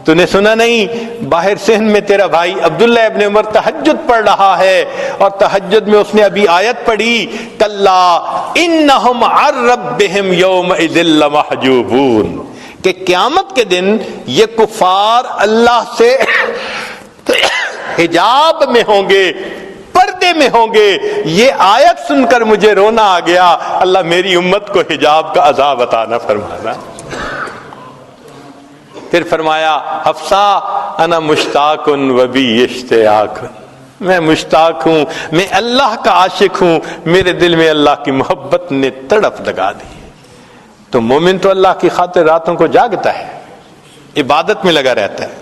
تو نے سنا نہیں, باہر صحن میں تیرا بھائی عبداللہ ابن عمر تہجد پڑھ رہا ہے, اور تہجد میں اس نے ابھی آیت پڑھی کلا انہم عن ربہم یومئذ لمحجوبون, کہ قیامت کے دن یہ کفار اللہ سے حجاب میں ہوں گے, پردے میں ہوں گے. یہ آیت سن کر مجھے رونا آ گیا, اللہ میری امت کو حجاب کا عذاب عطا نہ فرمانا. پھر فرمایا حفصہ انا مشتاق و بی اشتیاق, میں مشتاق ہوں, میں اللہ کا عاشق ہوں, میرے دل میں اللہ کی محبت نے تڑپ لگا دی. تو مومن تو اللہ کی خاطر راتوں کو جاگتا ہے, عبادت میں لگا رہتا ہے.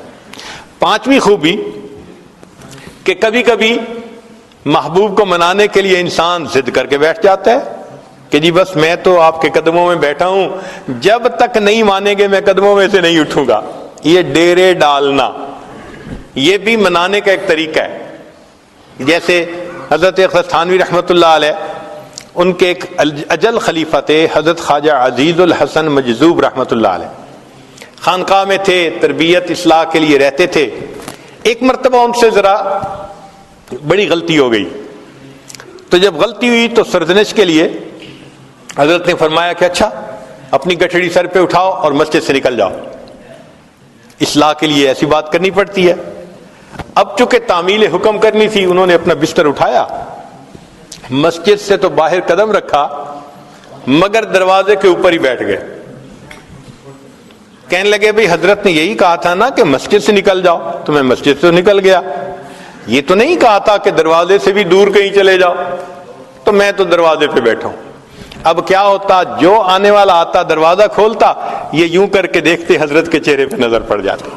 5ویں خوبی کہ کبھی کبھی محبوب کو منانے کے لیے انسان ضد کر کے بیٹھ جاتا ہے کہ جی بس میں تو آپ کے قدموں میں بیٹھا ہوں, جب تک نہیں مانیں گے میں قدموں میں سے نہیں اٹھوں گا. یہ ڈیرے ڈالنا یہ بھی منانے کا ایک طریقہ ہے. جیسے حضرت تھانوی رحمۃ اللہ علیہ, ان کے ایک اجل خلیفہ تھے حضرت خواجہ عزیز الحسن مجذوب رحمۃ اللہ علیہ, خانقاہ میں تھے, تربیت اصلاح کے لیے رہتے تھے. ایک مرتبہ ان سے ذرا بڑی غلطی ہو گئی, تو جب غلطی ہوئی تو سرزنش کے لیے حضرت نے فرمایا کہ اچھا اپنی گٹھڑی سر پہ اٹھاؤ اور مسجد سے نکل جاؤ. اصلاح کے لیے ایسی بات کرنی پڑتی ہے. اب چونکہ تعمیل حکم کرنی تھی, انہوں نے اپنا بستر اٹھایا, مسجد سے تو باہر قدم رکھا مگر دروازے کے اوپر ہی بیٹھ گئے. کہنے لگے بھئی حضرت نے یہی کہا تھا نا کہ مسجد سے نکل جاؤ, تو میں مسجد سے نکل گیا. یہ تو نہیں کہا تھا کہ دروازے سے بھی دور کہیں چلے جاؤ, تو میں تو دروازے پہ بیٹھا ہوں. اب کیا ہوتا, جو آنے والا آتا دروازہ کھولتا, یہ یوں کر کے دیکھتے حضرت کے چہرے پہ نظر پڑ جاتی.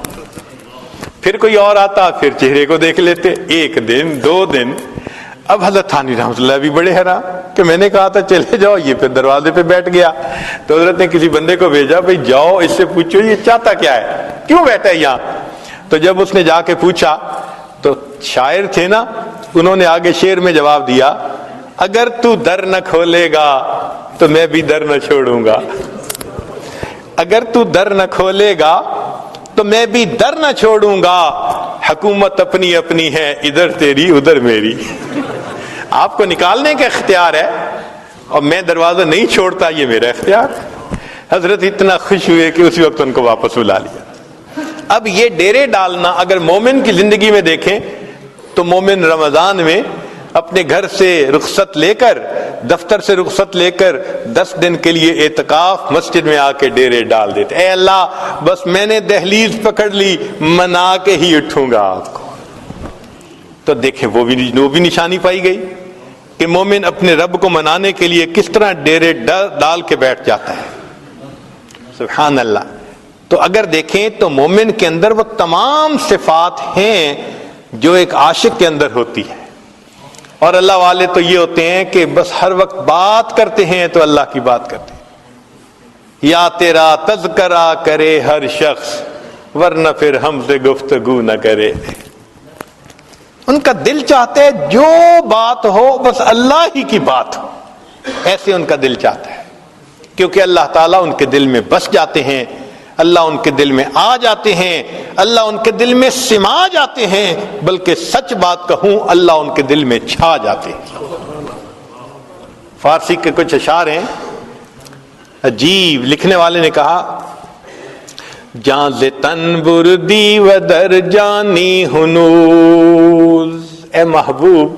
پھر کوئی اور آتا, پھر چہرے کو دیکھ لیتے. 1 دن 2 دن. اب حضرت تھانوی رحمۃ اللہ بھی بڑے حیران کہ میں نے کہا تھا چلے جاؤ, یہ پھر دروازے پہ بیٹھ گیا. تو حضرت نے کسی بندے کو بھیجا, بھئی جاؤ اس سے پوچھو یہ چاہتا کیا ہے, کیوں بیٹھا ہے یہاں. تو جب اس نے جا کے پوچھا تو شاعر تھے نا, انہوں نے آگے شعر میں جواب دیا, اگر تو در نہ کھولے گا تو میں بھی در نہ چھوڑوں گا. اگر تو در نہ کھولے گا تو میں بھی در نہ چھوڑوں گا. حکومت اپنی اپنی ہے, ادھر تیری ادھر میری. آپ کو نکالنے کا اختیار ہے اور میں دروازہ نہیں چھوڑتا, یہ میرا اختیار. حضرت اتنا خوش ہوئے کہ اسی وقت ان کو واپس بلا لیا. اب یہ ڈیرے ڈالنا اگر مومن کی زندگی میں دیکھیں تو مومن رمضان میں اپنے گھر سے رخصت لے کر, دفتر سے رخصت لے کر 10 دن کے لیے اعتکاف مسجد میں آ کے ڈیرے ڈال دیتے. اے اللہ بس میں نے دہلیز پکڑ لی, منا کے ہی اٹھوں گا آپ کو. تو دیکھیں وہ بھی نشانی پائی گئی کہ مومن اپنے رب کو منانے کے لیے کس طرح ڈیرے ڈال کے بیٹھ جاتا ہے. سبحان اللہ. تو اگر دیکھیں تو مومن کے اندر وہ تمام صفات ہیں جو ایک عاشق کے اندر ہوتی ہے. اور اللہ والے تو یہ ہوتے ہیں کہ بس ہر وقت بات کرتے ہیں تو اللہ کی بات کرتے ہیں. یا تیرا تذکرہ کرے ہر شخص, ورنہ پھر ہم سے گفتگو نہ کرے. ان کا دل چاہتا ہے جو بات ہو بس اللہ ہی کی بات ہو, ایسے ان کا دل چاہتا ہے, کیونکہ اللہ تعالیٰ ان کے دل میں بس جاتے ہیں, اللہ ان کے دل میں آ جاتے ہیں, اللہ ان کے دل میں سما جاتے ہیں, بلکہ سچ بات کہوں اللہ ان کے دل میں چھا جاتے ہیں. فارسی کے کچھ اشعار ہیں عجیب. لکھنے والے نے کہا, جاں ز تن بردی و در جانی ہنوز. اے محبوب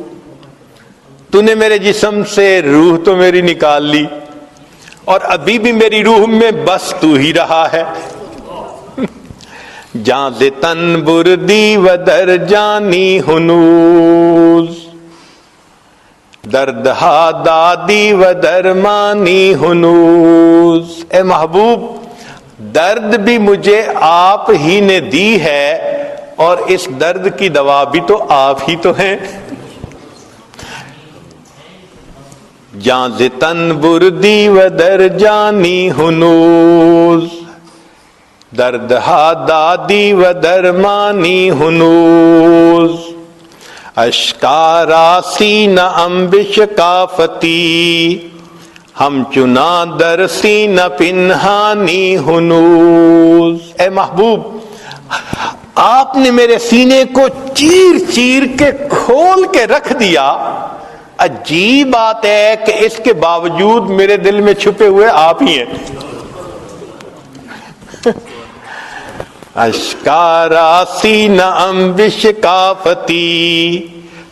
تو نے میرے جسم سے روح تو میری نکال لی, اور ابھی بھی میری روح میں بس تو ہی رہا ہے. جاں ز تن بردی و در جانی ہنوز, دردہا دادی و درمانی ہنوز. اے محبوب درد بھی مجھے آپ ہی نے دی ہے, اور اس درد کی دوا بھی تو آپ ہی تو ہیں. جاں ز تن بردی و در جانی ہنوز, دردہا دادی و درمانی ہنوز. اشکارا سینہ انبش کافتی, ہم چنا در سینہ پنہانی ہنوز. اے محبوب آپ نے میرے سینے کو چیر چیر کے کھول کے رکھ دیا. عجیب بات ہے کہ اس کے باوجود میرے دل میں چھپے ہوئے آپ ہی ہیں. اشکارا سینہ انبش کافتی,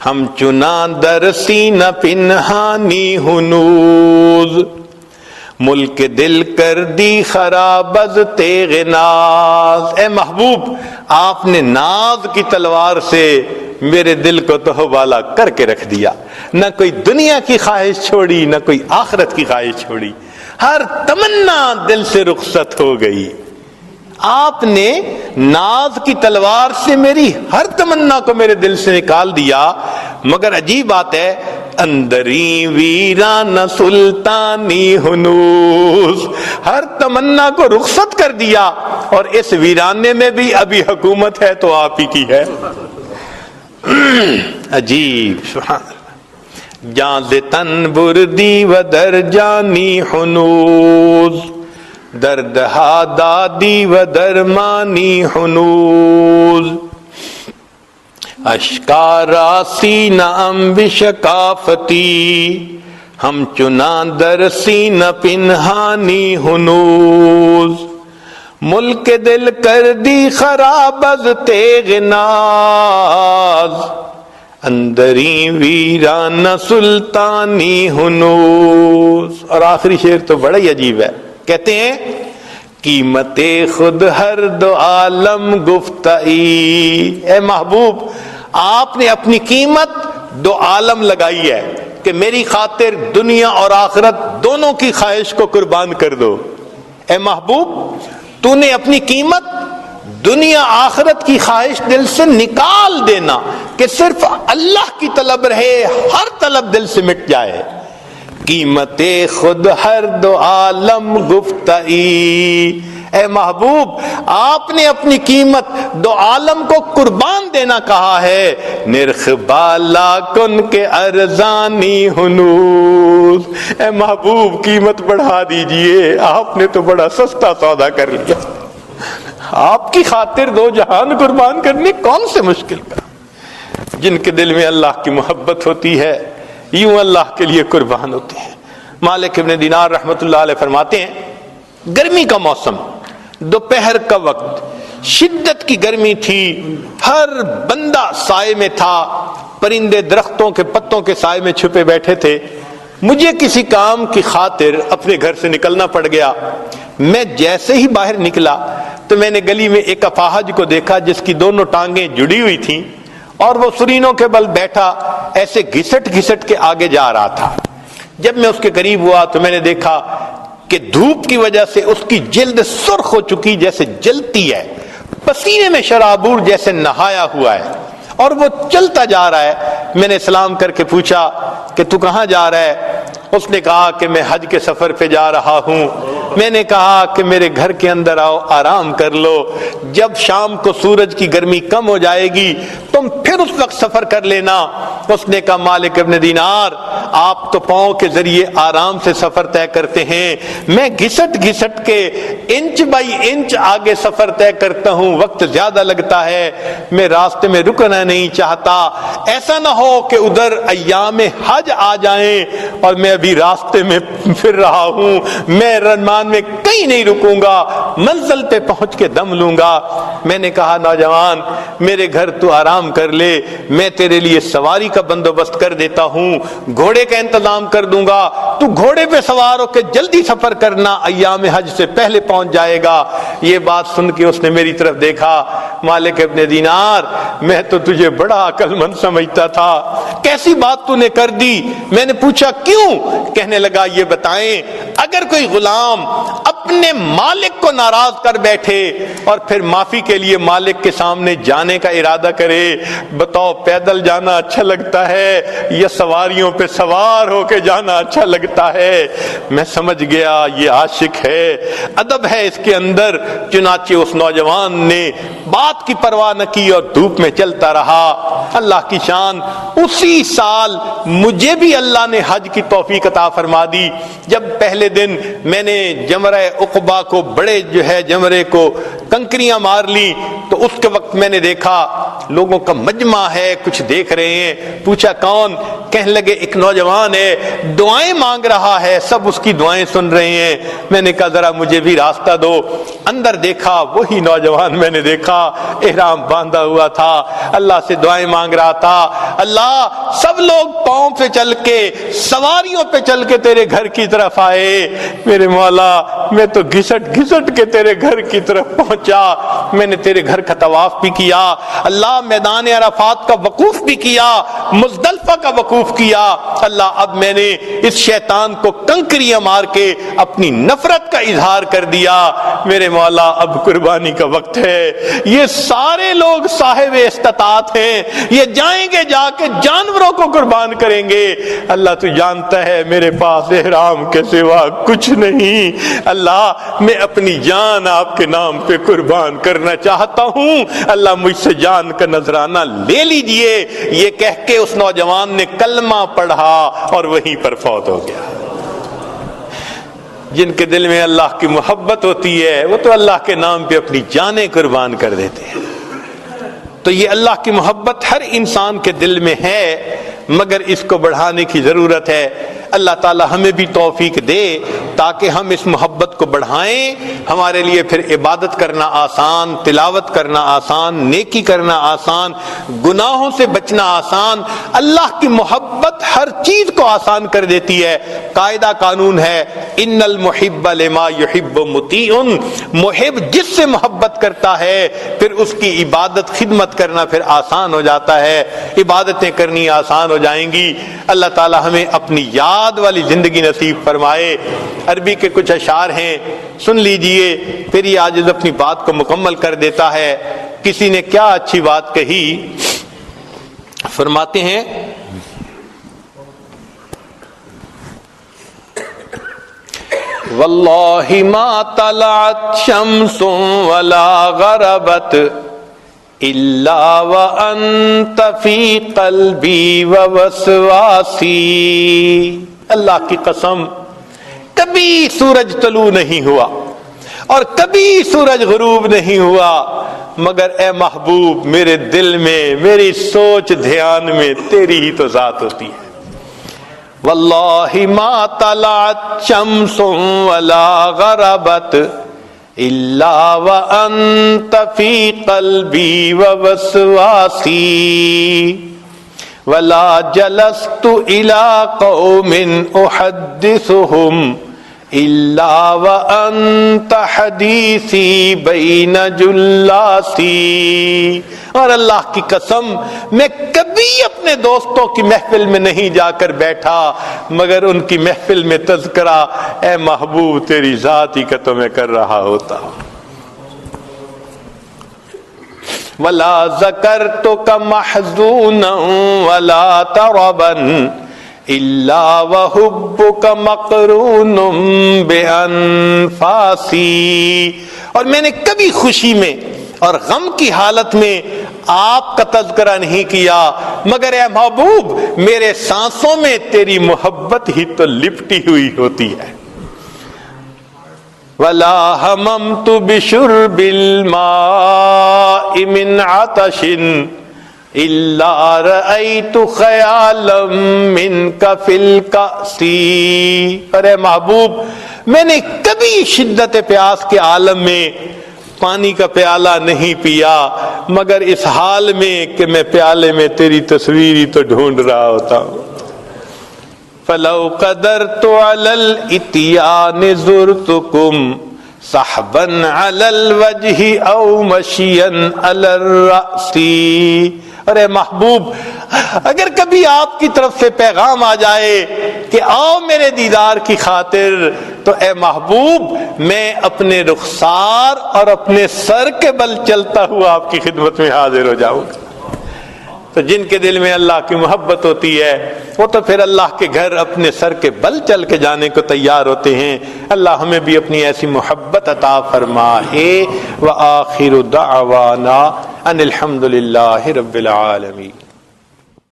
ہم چنا در سینہ پنہانی ہنوز. ملک دل کر دی خراب از تیغ ناز. اے محبوب آپ نے ناز کی تلوار سے میرے دل کو تہوالا کر کے رکھ دیا. نہ کوئی دنیا کی خواہش چھوڑی, نہ کوئی آخرت کی خواہش چھوڑی, ہر تمنا دل سے رخصت ہو گئی. آپ نے ناز کی تلوار سے میری ہر تمنا کو میرے دل سے نکال دیا. مگر عجیب بات ہے, اندری ویران سلطانی ہنوز, ہر تمنا کو رخصت کر دیا, اور اس ویرانے میں بھی ابھی حکومت ہے تو آپ ہی کی ہے. عجیب. سبحان اللہ. جاں ز تن بردی و در جانی ہنوز, دردہا دادی و درمانی ہنوز. اشکارا سینہ انبش کافتی, ہم چنا در سینہ پنہانی ہنوز. ملک دل کر دی خراب از تیغ ناز, اندری ویران سلطانی ہنوز. اور آخری شعر تو بڑا ہی عجیب ہے. کہتے ہیں قیمت خود ہر دو عالم گفتائی. اے محبوب آپ نے اپنی قیمت دو عالم لگائی ہے کہ میری خاطر دنیا اور آخرت دونوں کی خواہش کو قربان کر دو. اے محبوب تو نے اپنی قیمت دنیا آخرت کی خواہش دل سے نکال دینا کہ صرف اللہ کی طلب رہے, ہر طلب دل سے مٹ جائے. قیمت خود ہر دو عالم گفتائی. اے محبوب آپ نے اپنی قیمت دو عالم کو قربان دینا کہا ہے. نرخ بالا کن کے ارزانی ہنوز. اے محبوب قیمت بڑھا دیجئے, آپ نے تو بڑا سستا سودا کر لیا. آپ کی خاطر دو جہان قربان کرنے کون سے مشکل کا. جن کے دل میں اللہ کی محبت ہوتی ہے یوں اللہ کے لیے قربان ہوتے ہیں. مالک ابن دینار رحمت اللہ علیہ فرماتے ہیں گرمی کا موسم, دوپہر کا وقت, شدت کی گرمی تھی, ہر بندہ سائے میں تھا, پرندے درختوں کے پتوں کے سائے میں چھپے بیٹھے تھے. مجھے کسی کام کی خاطر اپنے گھر سے نکلنا پڑ گیا. میں جیسے ہی باہر نکلا تو میں نے گلی میں ایک اپاہج کو دیکھا جس کی دونوں ٹانگیں جڑی ہوئی تھیں اور وہ سرینوں کے بل بیٹھا ایسے گھسٹ گھسٹ کے آگے جا رہا تھا. جب میں اس کے قریب ہوا تو میں نے دیکھا کہ دھوپ کی وجہ سے اس کی جلد سرخ ہو چکی جیسے جلتی ہے, پسینے میں شرابور جیسے نہایا ہوا ہے, اور وہ چلتا جا رہا ہے. میں نے سلام کر کے پوچھا کہ تو کہاں جا رہا ہے؟ اس نے کہا کہ میں حج کے سفر پہ جا رہا ہوں. میں نے کہا کہ میرے گھر کے اندر آؤ, آرام کر لو, جب شام کو سورج کی گرمی کم ہو جائے گی تم پھر اس وقت سفر کر لینا. اس نے کہا مالک ابن دینار آپ تو پاؤں کے ذریعے آرام سے سفر طے کرتے ہیں, میں گھسٹ گھسٹ کے انچ بائی انچ آگے سفر طے کرتا ہوں, وقت زیادہ لگتا ہے, میں راستے میں رکنا نہیں چاہتا. ایسا نہ ہو کہ ادھر ایام حج آ جائیں اور میں ابھی راستے میں پھر رہا ہوں, میں رمان میں کہیں نہیں رکوں گا, منزل پہ پہنچ کے دم لوں گا. میں نے کہا نوجوان میرے گھر تو آرام کر لے, میں تیرے لیے سواری کا بندوبست کر دیتا ہوں, گھوڑے کا انتظام کر دوں گا, تو گھوڑے پہ سوار ہو کے جلدی سفر کرنا, ایام حج سے پہلے پہنچ جائے گا. یہ بات سن کے اس نے میری طرف دیکھا. مالک ابن دینار میں تو تجھے بڑا عقل مند سمجھتا تھا, کیسی بات تو نے کر دی. میں نے پوچھا کیوں؟ کہنے لگا یہ بتائیں اگر کوئی غلام اپنے مالک کو ناراض کر بیٹھے اور پھر معافی کے لیے مالک کے سامنے جانے کا ارادہ کرے, بتاؤ پیدل جانا اچھا لگتا ہے یا سواریوں پہ سوار ہو کے جانا اچھا لگتا ہے؟ میں سمجھ گیا یہ عاشق ہے, ادب ہے اس کے اندر. چنانچہ اس نوجوان نے بات کی پرواہ نہ کی اور دھوپ میں چلتا رہا. اللہ کی شان, اسی سال مجھے بھی اللہ نے حج کی توفیق عطا فرما دی. جب پہلے دن میں نے جمرہ عقبہ کو بڑے جمرے کو کنکریاں مار لی تو اس کے وقت میں نے دیکھا لوگوں کا مجمع ہے, کچھ دیکھ رہے ہیں. پوچھا کون؟ کہنے لگے ایک نوجوان ہے, دعائیں مانگ رہا ہے, سب اس کی دعائیں سن رہے ہیں. میں نے کہا ذرا مجھے بھی راستہ دو. اندر دیکھا وہی نوجوان میں نے دیکھا, احرام باندھا ہوا تھا, اللہ سے دعائیں مانگ رہا تھا. اللہ سب لوگ پاؤں پہ چل کے سواریوں پہ چل کے تیرے گھر کی طرف آئے, میرے مولا میں تو گھسٹ گھسٹ کے تیرے گھر کی طرف پہنچا. میں نے تیرے گھر کا طواف بھی کیا, اللہ میدان عرفات کا وقوف بھی کیا, مزدلفہ کا وقوف کیا. اللہ اب میں نے اس شیطان کو کنکریاں مار کے اپنی نفرت کا اظہار کر دیا. میرے مولا اب قربانی کا وقت ہے. یہ سارے لوگ صاحب استطاعت ہیں, یہ جائیں گے جا کے جانوروں کو قربان کریں گے. اللہ تو جانتا ہے میرے پاس احرام کے سوا کچھ نہیں. اللہ میں اپنی جان آپ کے نام پہ قربان کرنا چاہتا ہوں, اللہ مجھ سے جان کا نذرانہ لے لیجئے. یہ کہہ کے اس نوجوان نے کلمہ پڑھا اور وہیں پر فوت ہو گیا. جن کے دل میں اللہ کی محبت ہوتی ہے وہ تو اللہ کے نام پہ اپنی جانیں قربان کر دیتے ہیں. تو یہ اللہ کی محبت ہر انسان کے دل میں ہے, مگر اس کو بڑھانے کی ضرورت ہے. اللہ تعالی ہمیں بھی توفیق دے تاکہ ہم اس محبت کو بڑھائیں، ہمارے لیے پھر عبادت کرنا آسان، تلاوت کرنا آسان، نیکی کرنا آسان، گناہوں سے بچنا آسان۔ اللہ کی محبت ہر چیز کو آسان کر دیتی ہے۔ قاعدہ قانون ہے، ان المحب لما یحب مطیع، محب جس سے محبت کرتا ہے پھر اس کی عبادت خدمت کرنا پھر آسان ہو جاتا ہے، عبادتیں کرنی آسان ہو جائیں گی۔ اللہ تعالی ہمیں اپنی یاد والی زندگی نصیب فرمائے۔ عربی کے کچھ اشعار ہیں، سن لیجئے، پھر یہ عاجز اپنی بات کو مکمل کر دیتا ہے۔ کسی نے کیا اچھی بات کہی، فرماتے ہیں واللہ ما طلعت شمس ولا غربت الا وانت فی قلبی ووسواسی، اللہ کی قسم کبھی سورج طلوع نہیں ہوا اور کبھی سورج غروب نہیں ہوا مگر اے محبوب میرے دل میں، میری سوچ دھیان میں تیری ہی تو ذات ہوتی ہے۔ واللہ ما طلعت شمس ولا غربت الا وانت فی قلبی ووسواسی، ولا جلست الى قوم احدثهم الا وانت حدیثی بین جلاسی، اور اللہ کی قسم میں کبھی اپنے دوستوں کی محفل میں نہیں جا کر بیٹھا مگر ان کی محفل میں تذکرہ اے محبوب تیری ذات ہی کا تو میں کر رہا ہوتا۔ ولا ذکرتک محزونا ولا تربا الا وحبک مقرون بانفاسی، اور میں نے کبھی خوشی میں اور غم کی حالت میں آپ کا تذکرہ نہیں کیا مگر اے محبوب میرے سانسوں میں تیری محبت ہی تو لپٹی ہوئی ہوتی ہے۔ ولا ہممت بشرب الماء من عطش الا رأیت خیالا منک فی الکأس، اور اے محبوب میں نے کبھی شدت پیاس کے عالم میں پانی کا پیالہ نہیں پیا مگر اس حال میں کہ میں پیالے میں تیری تصویر ہی تو ڈھونڈ رہا ہوتا ہوں۔ فلو قدرت علی الاتیان زرتکم صحبا علی الوجہ او مشیا علی الرأس، اور اے محبوب اگر کبھی آپ کی طرف سے پیغام آ جائے کہ آؤ میرے دیدار کی خاطر تو اے محبوب میں اپنے رخسار اور اپنے سر کے بل چلتا ہوا آپ کی خدمت میں حاضر ہو جاؤں گا۔ تو جن کے دل میں اللہ کی محبت ہوتی ہے وہ تو پھر اللہ کے گھر اپنے سر کے بل چل کے جانے کو تیار ہوتے ہیں۔ اللہ ہمیں بھی اپنی ایسی محبت عطا فرمائے۔ وآخر دعوانا ان الحمد للہ رب العالمین۔